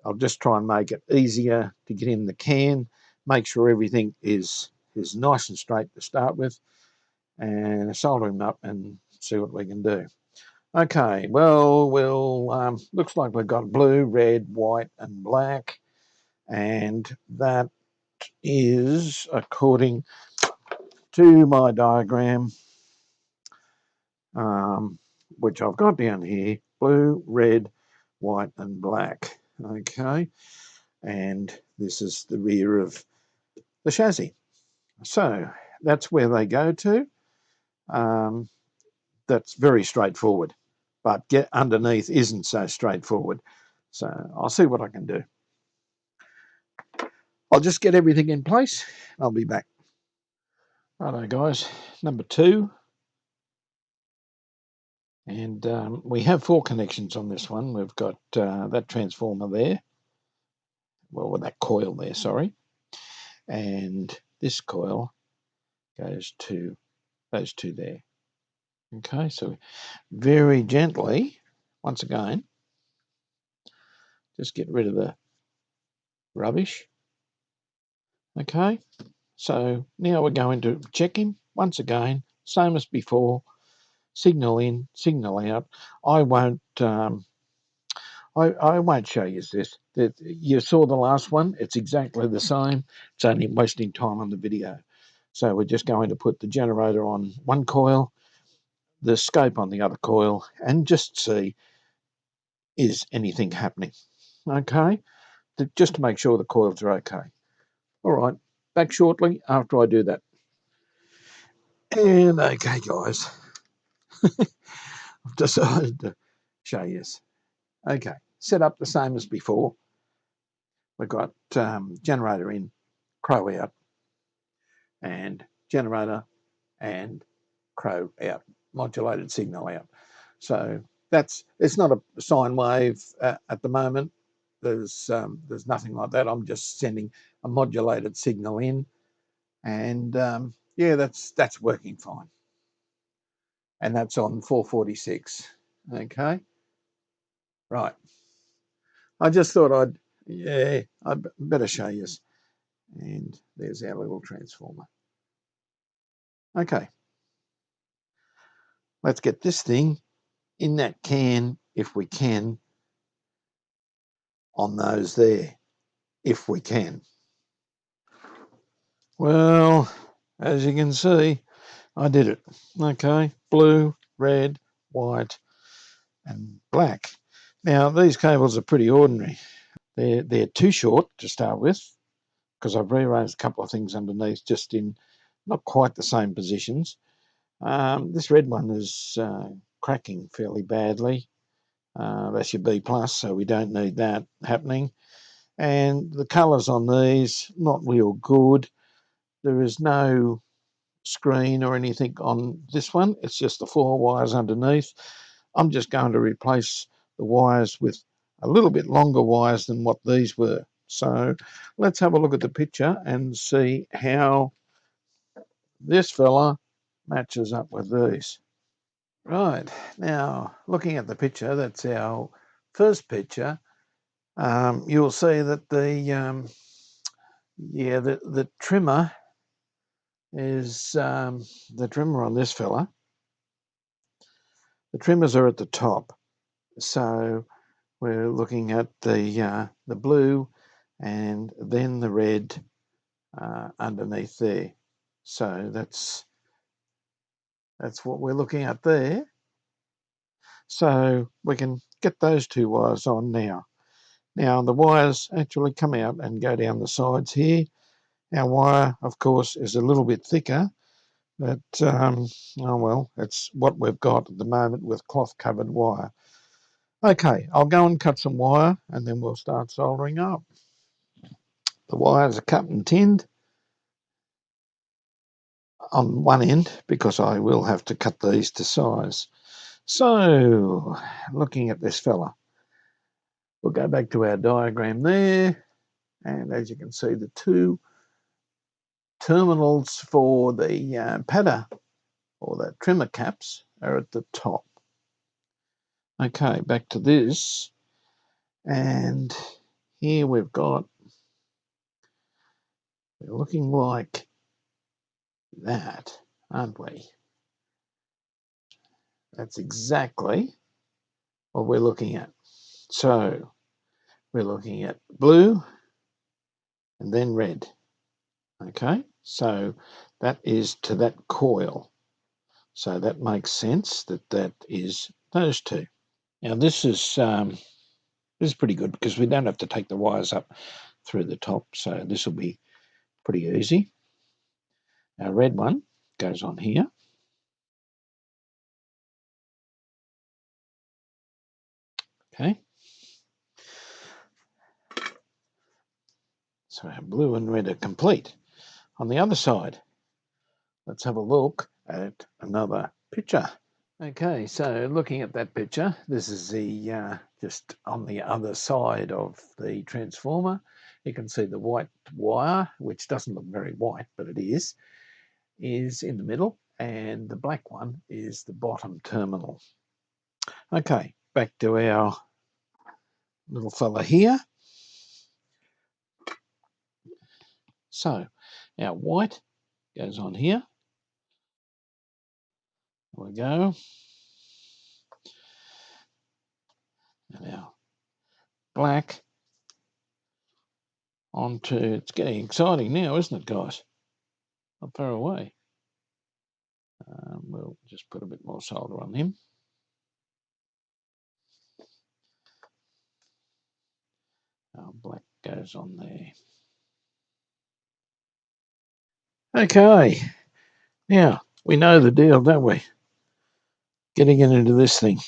I'll just try and make it easier to get in the can, make sure everything is nice and straight to start with, and solder them up and see what we can do. Okay, well, looks like we've got blue, red, white, and black, and that is, according to my diagram, which I've got down here, blue, red, white, and black. Okay, and this is the rear of the chassis. So that's where they go to. That's very straightforward, but get underneath isn't so straightforward. So I'll see what I can do. I'll just get everything in place. I'll be back. Righto, guys. Number 2. And we have 4 connections on this one. We've got that transformer there. Well, with that coil there, sorry. And this coil goes to those 2 there. Okay, so very gently, once again, just get rid of the rubbish. Okay, so now we're going to check him once again, same as before. signal in, signal out. I won't I won't show you this. You saw the last one. It's exactly the same. It's only wasting time on the video. So we're just going to put the generator on one coil, the scope on the other coil, and just see, is anything happening? Okay, just to make sure the coils are okay. All right, back shortly after I do that. And okay, guys, I've decided to show you this. Okay, set up the same as before. We've got generator in, crow out, and generator and crow out, modulated signal out. So it's not a sine wave at the moment. There's nothing like that. I'm just sending a modulated signal in, and yeah, that's working fine. And that's on 446. Okay, right. I just thought I'd better show you. And there's our little transformer. Okay, let's get this thing in that can if we can on those there, if we can. Well, as you can see, I did it. Okay, blue, red, white, and black. Now, these cables are pretty ordinary. They're too short to start with, because I've rearranged a couple of things underneath just in not quite the same positions. This red one is cracking fairly badly. That's your B plus, so we don't need that happening. And the colours on these, not real good. There is no screen or anything on this one. It's just the 4 wires underneath. I'm just going to replace the wires with a little bit longer wires than what these were. So let's have a look at the picture and see how this fella matches up with these. Right, now looking at the picture, that's our first picture. You'll see that the trimmer is the trimmer on this fella. The trimmers are at the top, so we're looking at the blue and then the red underneath there. So that's what we're looking at there. So we can get those 2 wires on now. Now the wires actually come out and go down the sides here. Our wire, of course, is a little bit thicker, but oh well, it's what we've got at the moment with cloth-covered wire. Okay, I'll go and cut some wire and then we'll start soldering up. The wires are cut and tinned on one end because I will have to cut these to size. So, looking at this fella, we'll go back to our diagram there, and as you can see, the 2 terminals for the padder or the trimmer caps are at the top. Okay, back to this, and here we're looking like that, aren't we? That's exactly what we're looking at. So we're looking at blue and then red. Okay, so that is to that coil. So that makes sense that is those 2. Now this is pretty good because we don't have to take the wires up through the top. So this will be pretty easy. Our red one goes on here. Okay. So our blue and red are complete. On the other side, let's have a look at another picture. Okay, so looking at that picture, this is the just on the other side of the transformer. You can see the white wire, which doesn't look very white, but it is in the middle, and the black one is the bottom terminal. Okay, back to our little fella here. So our white goes on here. There we go. Now black onto, it's getting exciting now, isn't it, guys? Not far away. We'll just put a bit more solder on him. Black goes on there. Okay, now we know the deal, don't we? Getting it into this thing.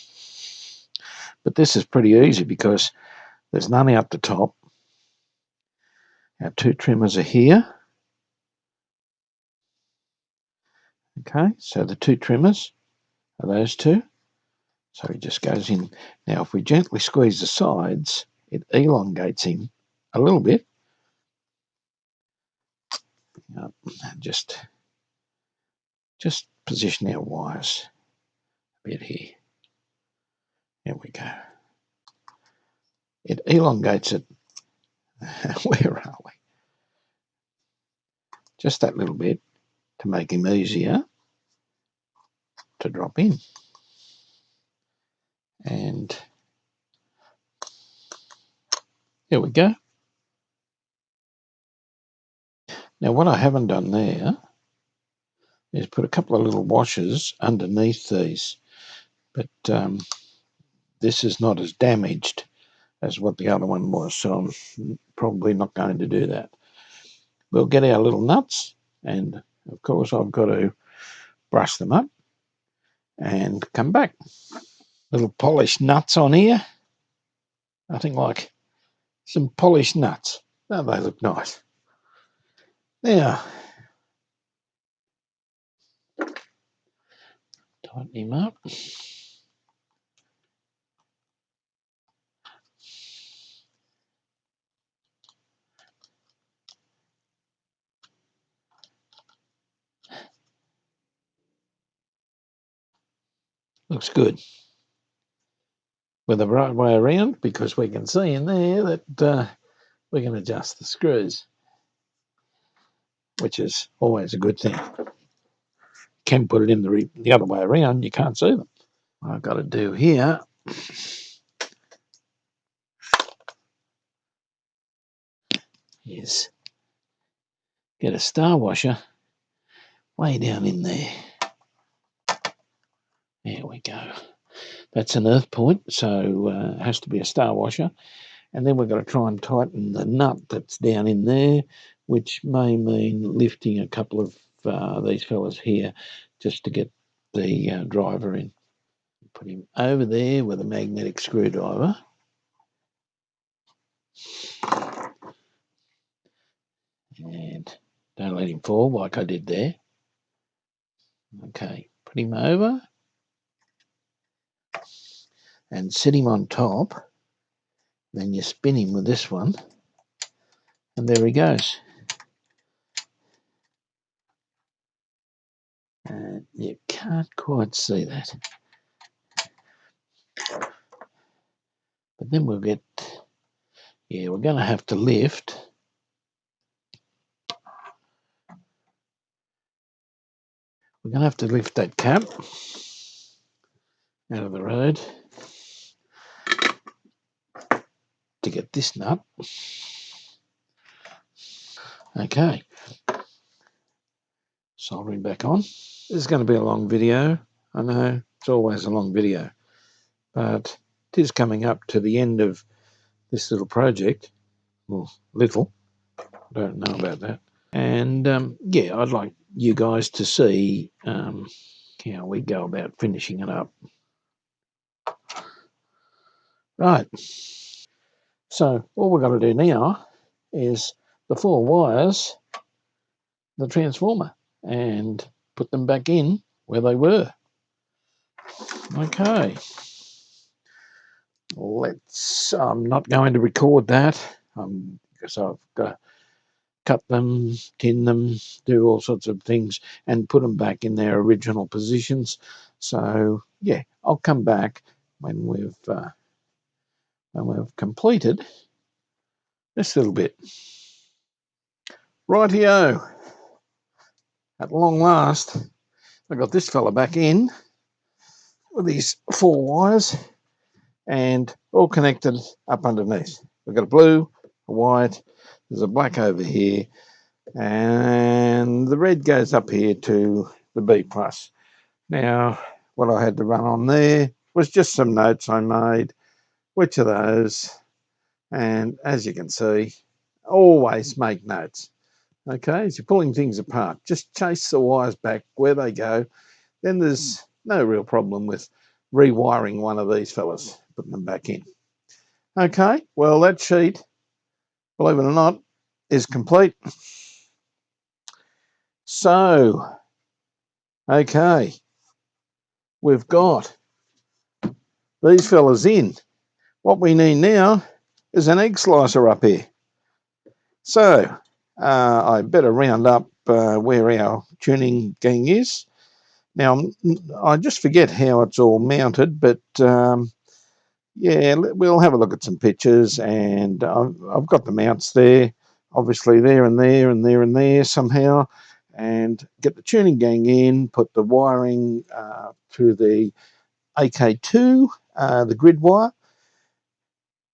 But this is pretty easy because there's none out the top. Our two trimmers are here. Okay, so the two trimmers are those two. So he just goes in. Now, if we gently squeeze the sides, it elongates him a little bit. Just position our wires a bit here. There we go. It elongates it. Where are we? Just that little bit to make him easier to drop in. And there we go. Now, what I haven't done there is put a couple of little washers underneath these, but this is not as damaged as what the other one was, so I'm probably not going to do that. We'll get our little nuts, and of course I've got to brush them up and come back. Little polished nuts on here. Nothing like some polished nuts. Don't they look nice? Now, tighten him up. Looks good. With the right way around, because we can see in there that we can adjust the screws, which is always a good thing. Can put it in the other way around, you can't see them. What I've got to do here is get a star washer way down in there. There we go. That's an earth point, so it has to be a star washer. And then we've got to try and tighten the nut that's down in there, which may mean lifting a couple of these fellas here just to get the driver in. Put him over there with a magnetic screwdriver. And don't let him fall like I did there. Okay, put him over and set him on top. Then you spin him with this one, and there he goes. And you can't quite see that. But then we'll get, we're going to have to lift. We're going to have to lift that cap out of the road to get this nut. Okay. Soldering back on. This is going to be a long video. I know it's always a long video, but it is coming up to the end of this little project. Well, little. I don't know about that. And I'd like you guys to see how we go about finishing it up. Right. So all we've got to do now is the 4 wires, the transformer, and put them back in where they were. Okay. I'm not going to record that because I've got to cut them, tin them, do all sorts of things and put them back in their original positions. So I'll come back when we've completed this little bit. Rightio. At long last, I got this fella back in with these 4 wires and all connected up underneath. We've got a blue, a white, there's a black over here, and the red goes up here to the B+. Now, what I had to run on there was just some notes I made, which are those, and as you can see, always make notes. Okay, as you're pulling things apart, just chase the wires back where they go, then there's no real problem with rewiring one of these fellas, putting them back in. Okay, well, that sheet, believe it or not, is complete. So, okay, we've got these fellas in. What we need now is an egg slicer up here. So, I better round up where our tuning gang is. Now, I just forget how it's all mounted, but yeah, we'll have a look at some pictures, and I've got the mounts there, obviously there and there and there and there somehow, and get the tuning gang in, put the wiring to the AK2, the grid wire,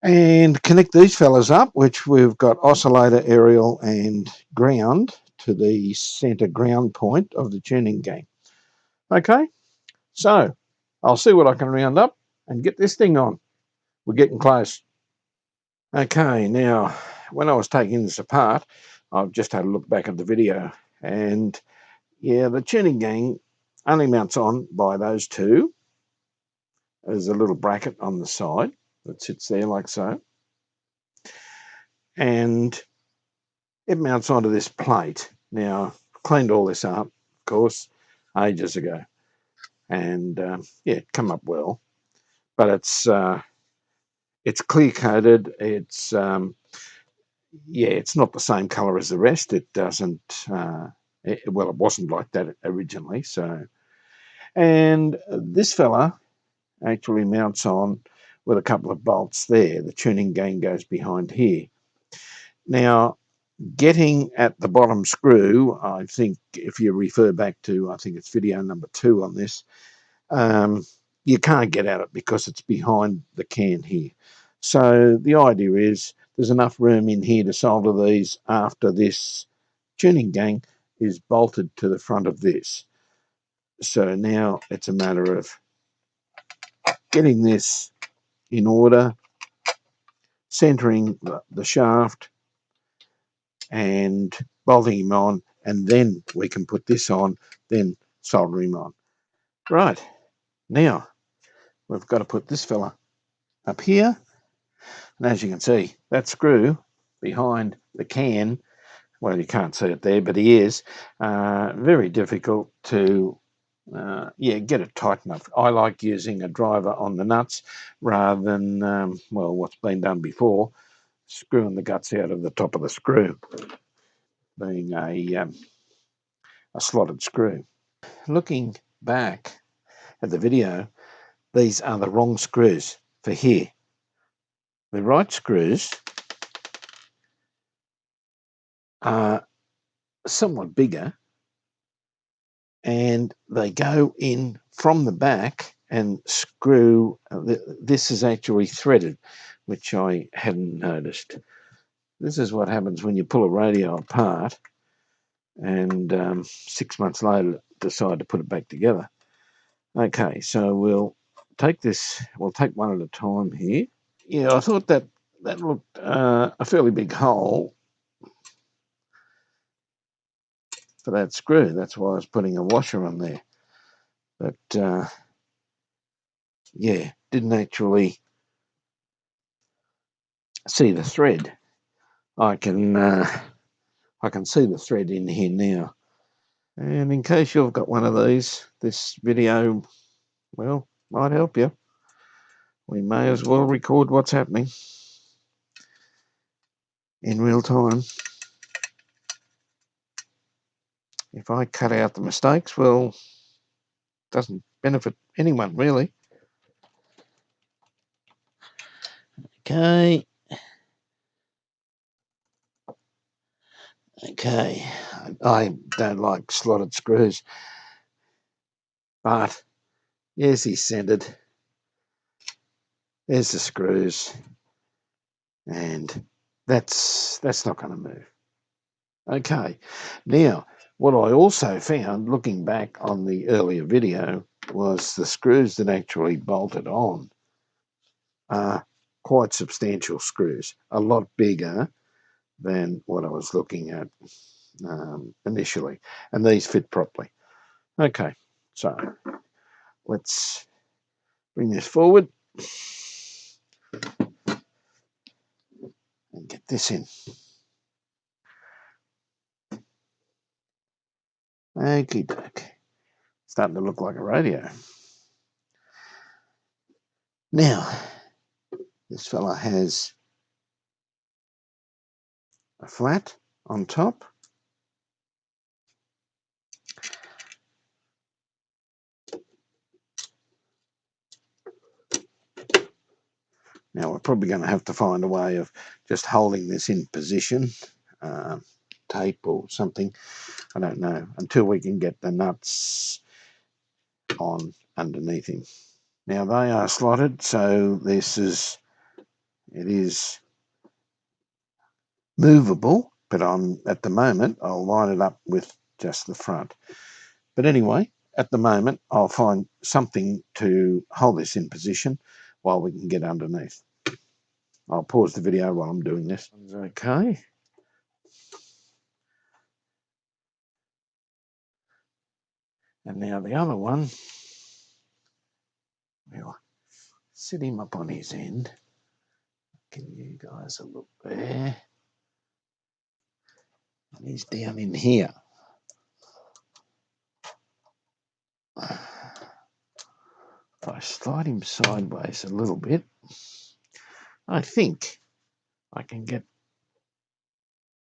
and connect these fellas up, which we've got oscillator, aerial, and ground to the center ground point of the tuning gang. Okay, so I'll see what I can round up and get this thing on. We're getting close. Okay, now, when I was taking this apart, I've just had a look back at the video, and yeah, the tuning gang only mounts on by those two. There's a little bracket on the side that sits there like so, and it mounts onto this plate. Now, cleaned all this up, of course, ages ago, and yeah, it come up well, but it's clear coated. It's yeah, it's not the same color as the rest. It doesn't. Well, it wasn't like that originally. So, and this fella actually mounts on with a couple of bolts there. The tuning gang goes behind here. Now, getting at the bottom screw, I think if you refer back to, I think it's video number 2 on this, you can't get at it because it's behind the can here. So the idea is there's enough room in here to solder these after this tuning gang is bolted to the front of this. So now it's a matter of getting this in order, centering the shaft and bolting him on, and then we can put this on, then solder him on. Right, now we've got to put this fella up here, and as you can see, that screw behind the can, well, you can't see it there, but he is very difficult to yeah, get it tight enough. I like using a driver on the nuts rather than well, what's been done before, screwing the guts out of the top of the screw, being a slotted screw. Looking back at the video, these are the wrong screws for here. The right screws are somewhat bigger, and they go in from the back and screw. This is actually threaded, which I hadn't noticed. This is what happens when you pull a radio apart and 6 months later decide to put it back together. Okay, so we'll take this, we'll take one at a time here. Yeah, I thought that looked a fairly big hole for that screw. That's why I was putting a washer on there. But yeah, didn't actually see the thread. I can see the thread in here now. And in case you've got one of these, this video, well, might help you. We may as well record what's happening in real time. If I cut out the mistakes, well, it doesn't benefit anyone really. Okay. Okay. I don't like slotted screws, but yes, he's centered. There's the screws, and that's not going to move. Okay, now what I also found looking back on the earlier video was the screws that actually bolted on are quite substantial screws, a lot bigger than what I was looking at initially, and these fit properly. Okay, so let's bring this forward and get this in. Okie doke. Starting to look like a radio. Now, this fella has a flat on top. Now we're probably going to have to find a way of just holding this in position, tape or something, I don't know, until we can get the nuts on underneath him. Now they are slotted, so it is movable, but at the moment I'll line it up with just the front. But anyway, at the moment I'll find something to hold this in position while we can get underneath. I'll pause the video while I'm doing this. Okay. And now the other one, we'll sit him up on his end. Give you guys a look there. And he's down in here. If I slide him sideways a little bit, I think I can get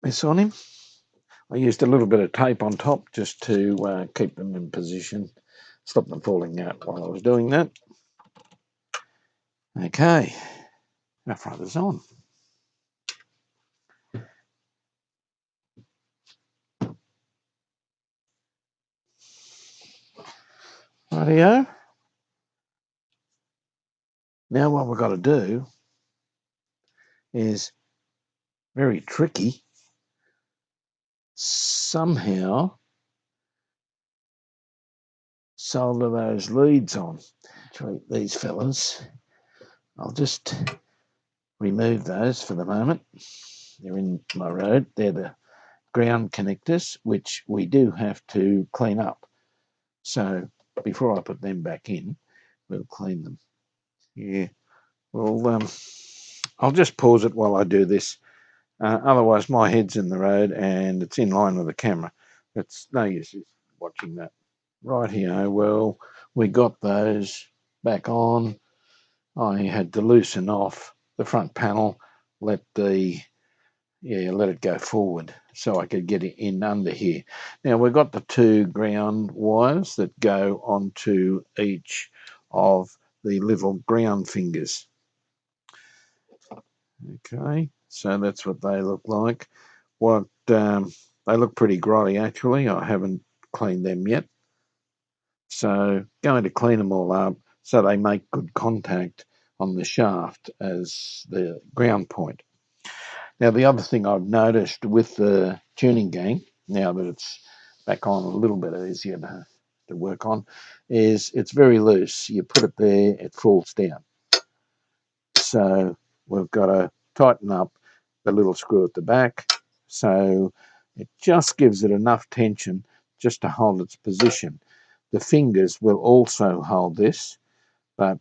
this on him. I used a little bit of tape on top just to keep them in position, stop them falling out while I was doing that. Okay, our front is on. Rightio. Now what we've got to do is very tricky. Somehow solder those leads on. Treat these fellas. I'll just remove those for the moment. They're in my road. They're the ground connectors, which we do have to clean up. So before I put them back in, we'll clean them. Yeah. Well, I'll just pause it while I do this. Otherwise, my head's in the road and it's in line with the camera. It's no use watching that. Right here. Well, we got those back on. I had to loosen off the front panel, let it go forward so I could get it in under here. Now we've got the two ground wires that go onto each of the little ground fingers. Okay, so that's what they look like. They look pretty grotty actually. I haven't cleaned them yet. So going to clean them all up so they make good contact on the shaft as the ground point. Now, the other thing I've noticed with the tuning gang, now that it's back on a little bit easier to work on, is it's very loose. You put it there, it falls down. So we've got to tighten up the little screw at the back so it just gives it enough tension just to hold its position. The fingers will also hold this, but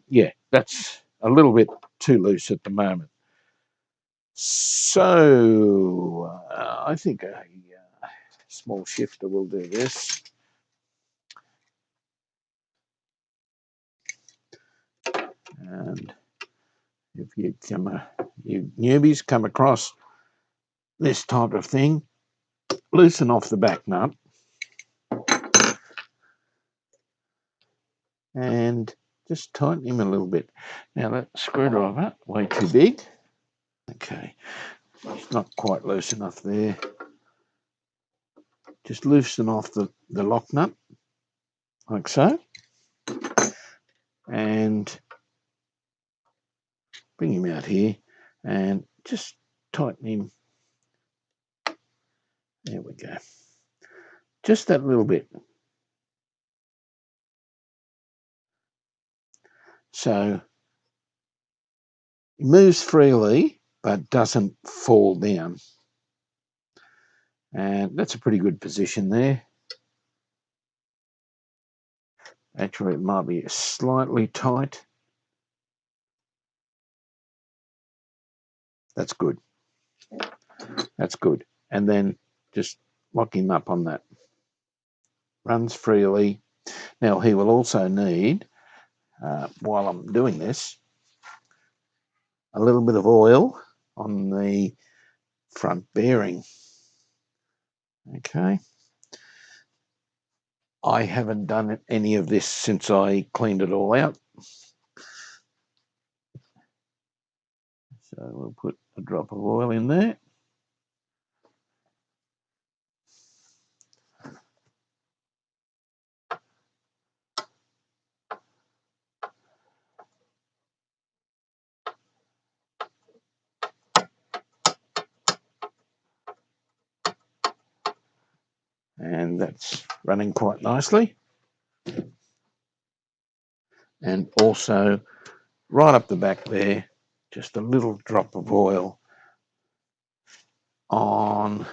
yeah, that's a little bit too loose at the moment. So I think a small shifter will do this. And if you newbies come across this type of thing, loosen off the back nut and just tighten him a little bit. Now that screwdriver, way too big. Okay, it's not quite loose enough there. Just loosen off the lock nut, like so. And bring him out here and just tighten him. There we go. Just that little bit. So he moves freely but doesn't fall down. And that's a pretty good position there. Actually, it might be slightly tight. That's good. That's good. And then just lock him up on that. Runs freely. Now, he will also need, while I'm doing this, a little bit of oil on the front bearing. Okay. I haven't done any of this since I cleaned it all out. So we'll put a drop of oil in there. And that's running quite nicely. And also right up the back there, just a little drop of oil on.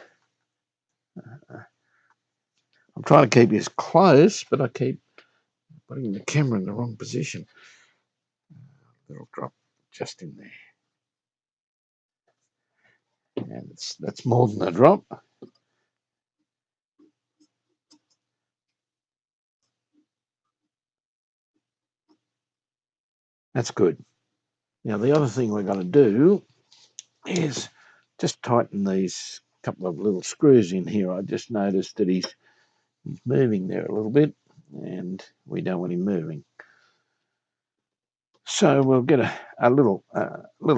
I'm trying to keep this close, but I keep putting the camera in the wrong position. A little drop just in there. And that's more than a drop. That's good. Now, the other thing we're going to do is just tighten these couple of little screws in here. I just noticed that he's moving there a little bit, and we don't want him moving. So we'll get a little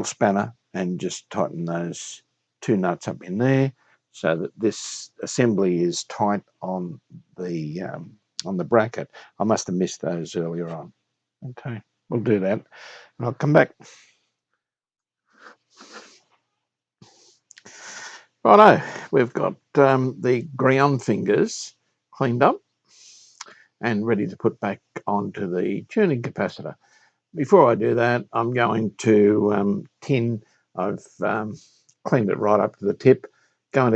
spanner and just tighten those two nuts up in there so that this assembly is tight on the bracket. I must have missed those earlier on. Okay, we'll do that, and I'll come back. Righto, we've got the ground fingers cleaned up and ready to put back onto the tuning capacitor. Before I do that, I'm going to tin. I've cleaned it right up to the tip. Going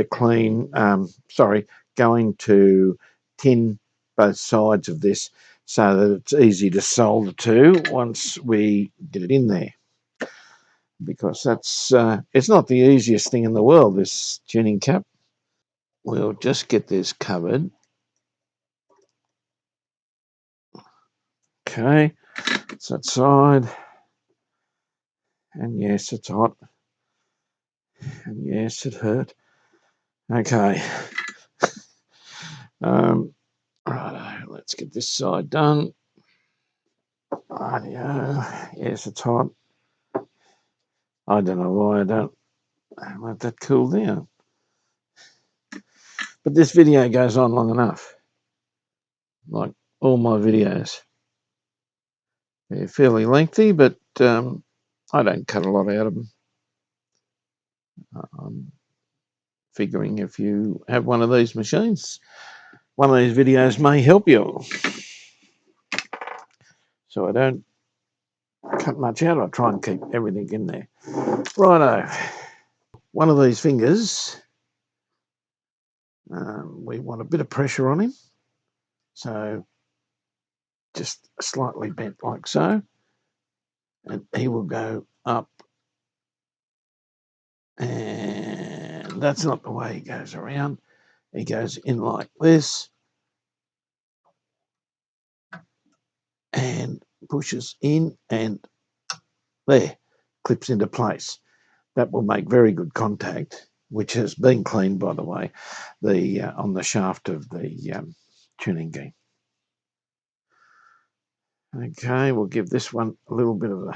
to tin both sides of this so that it's easy to solder to once we get it in there. Because that's it's not the easiest thing in the world, this tuning cap. We'll just get this covered. Okay, it's that side. And yes, it's hot. And yes, it hurt. Okay. Righto, let's get this side done. Rightio. Yes, it's hot. I don't know why I don't let that cool down. But this video goes on long enough. Like all my videos. They're fairly lengthy, but I don't cut a lot out of them. I'm figuring if you have one of these machines, one of these videos may help you. So I don't cut much out. I try and keep everything in there. Righto. One of these fingers, we want a bit of pressure on him. So just slightly bent like so. And he will go up. And that's not the way he goes around. He goes in like this. And pushes in and there, clips into place. That will make very good contact, which has been cleaned, by the way, on the shaft of the tuning key. Okay, we'll give this one a little bit of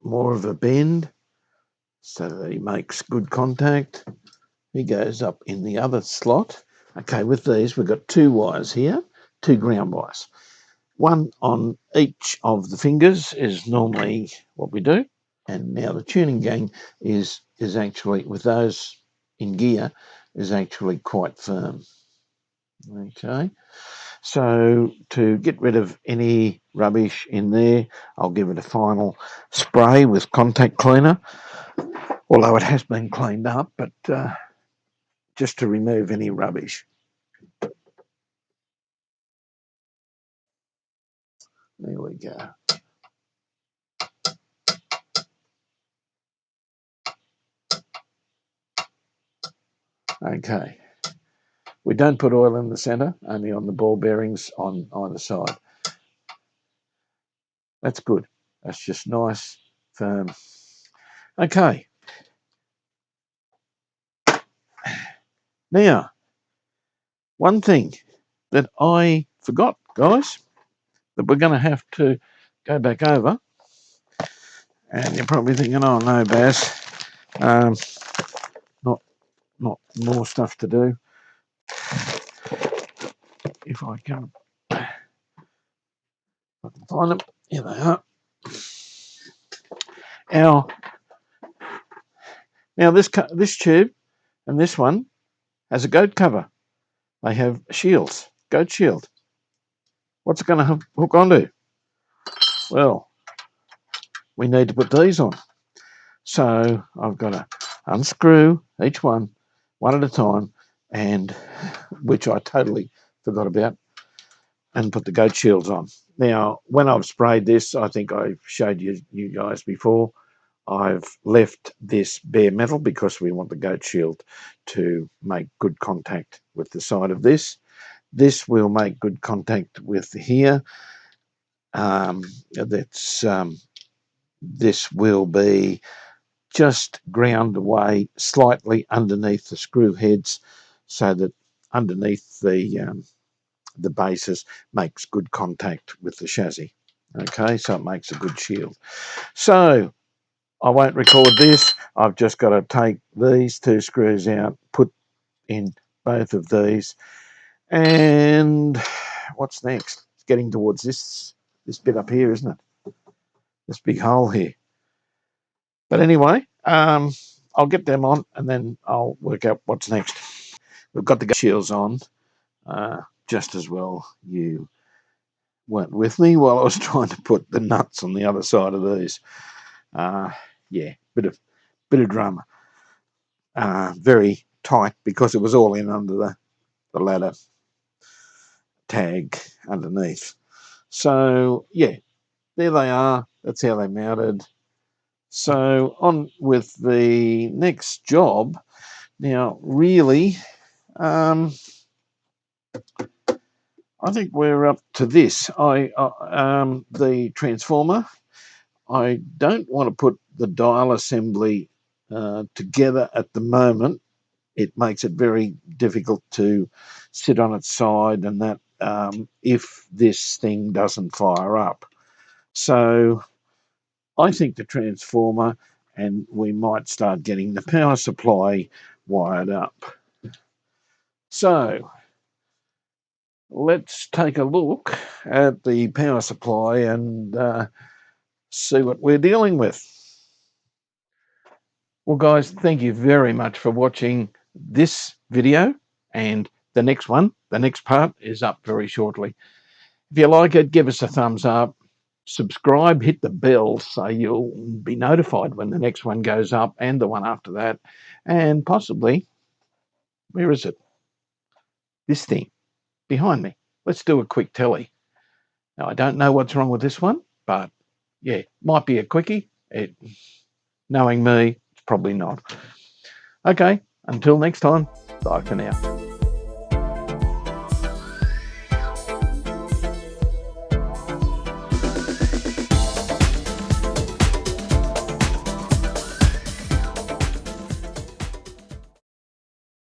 more of a bend so that he makes good contact. He goes up in the other slot. Okay, with these, we've got two wires here, two ground wires. One on each of the fingers is normally what we do. And now the tuning gang is actually, with those in gear, is actually quite firm. Okay, so to get rid of any rubbish in there, I'll give it a final spray with contact cleaner, although it has been cleaned up, but just to remove any rubbish. There we go. Okay. We don't put oil in the centre, only on the ball bearings on either side. That's good. That's just nice, firm. Okay. Now, one thing that I forgot, guys, that we're going to have to go back over, and you're probably thinking, oh no, Baz, not more stuff to do. If I can find them, here they are. Now this tube and this one has a goat cover. They have shields, goat shield. What's it going to hook onto? Well, we need to put these on. So I've got to unscrew each one at a time, and which I totally forgot about, and put the goat shields on. Now, when I've sprayed this, I think I showed you guys before, I've left this bare metal because we want the goat shield to make good contact with the side of this. This will make good contact with here. This will be just ground away slightly underneath the screw heads, so that underneath the bases makes good contact with the chassis. Okay, so it makes a good shield. So I won't record this. I've just got to take these two screws out, put in both of these, and what's next? It's getting towards this bit up here, isn't it? This big hole here. But anyway, I'll get them on and then I'll work out what's next. We've got the shields on, just as well you weren't with me while I was trying to put the nuts on the other side of these. Yeah, bit of drama. Very tight because it was all in under the ladder tag underneath. So yeah, there they are. That's how they mounted. So on with the next job. Now, really, I think we're up to this. The transformer. I don't want to put the dial assembly together at the moment. It makes it very difficult to sit on its side, and that if this thing doesn't fire up. So I think the transformer, and we might start getting the power supply wired up. So let's take a look at the power supply and see what we're dealing with. Well, guys, thank you very much for watching this video, and the next part is up very shortly. If you like it, give us a thumbs up, subscribe, hit the bell so you'll be notified when the next one goes up and the one after that, and possibly, where is it? This thing behind me. Let's do a quick telly. Now, I don't know what's wrong with this one, but yeah, might be a quickie. Knowing me, it's probably not. Okay, until next time, bye for now.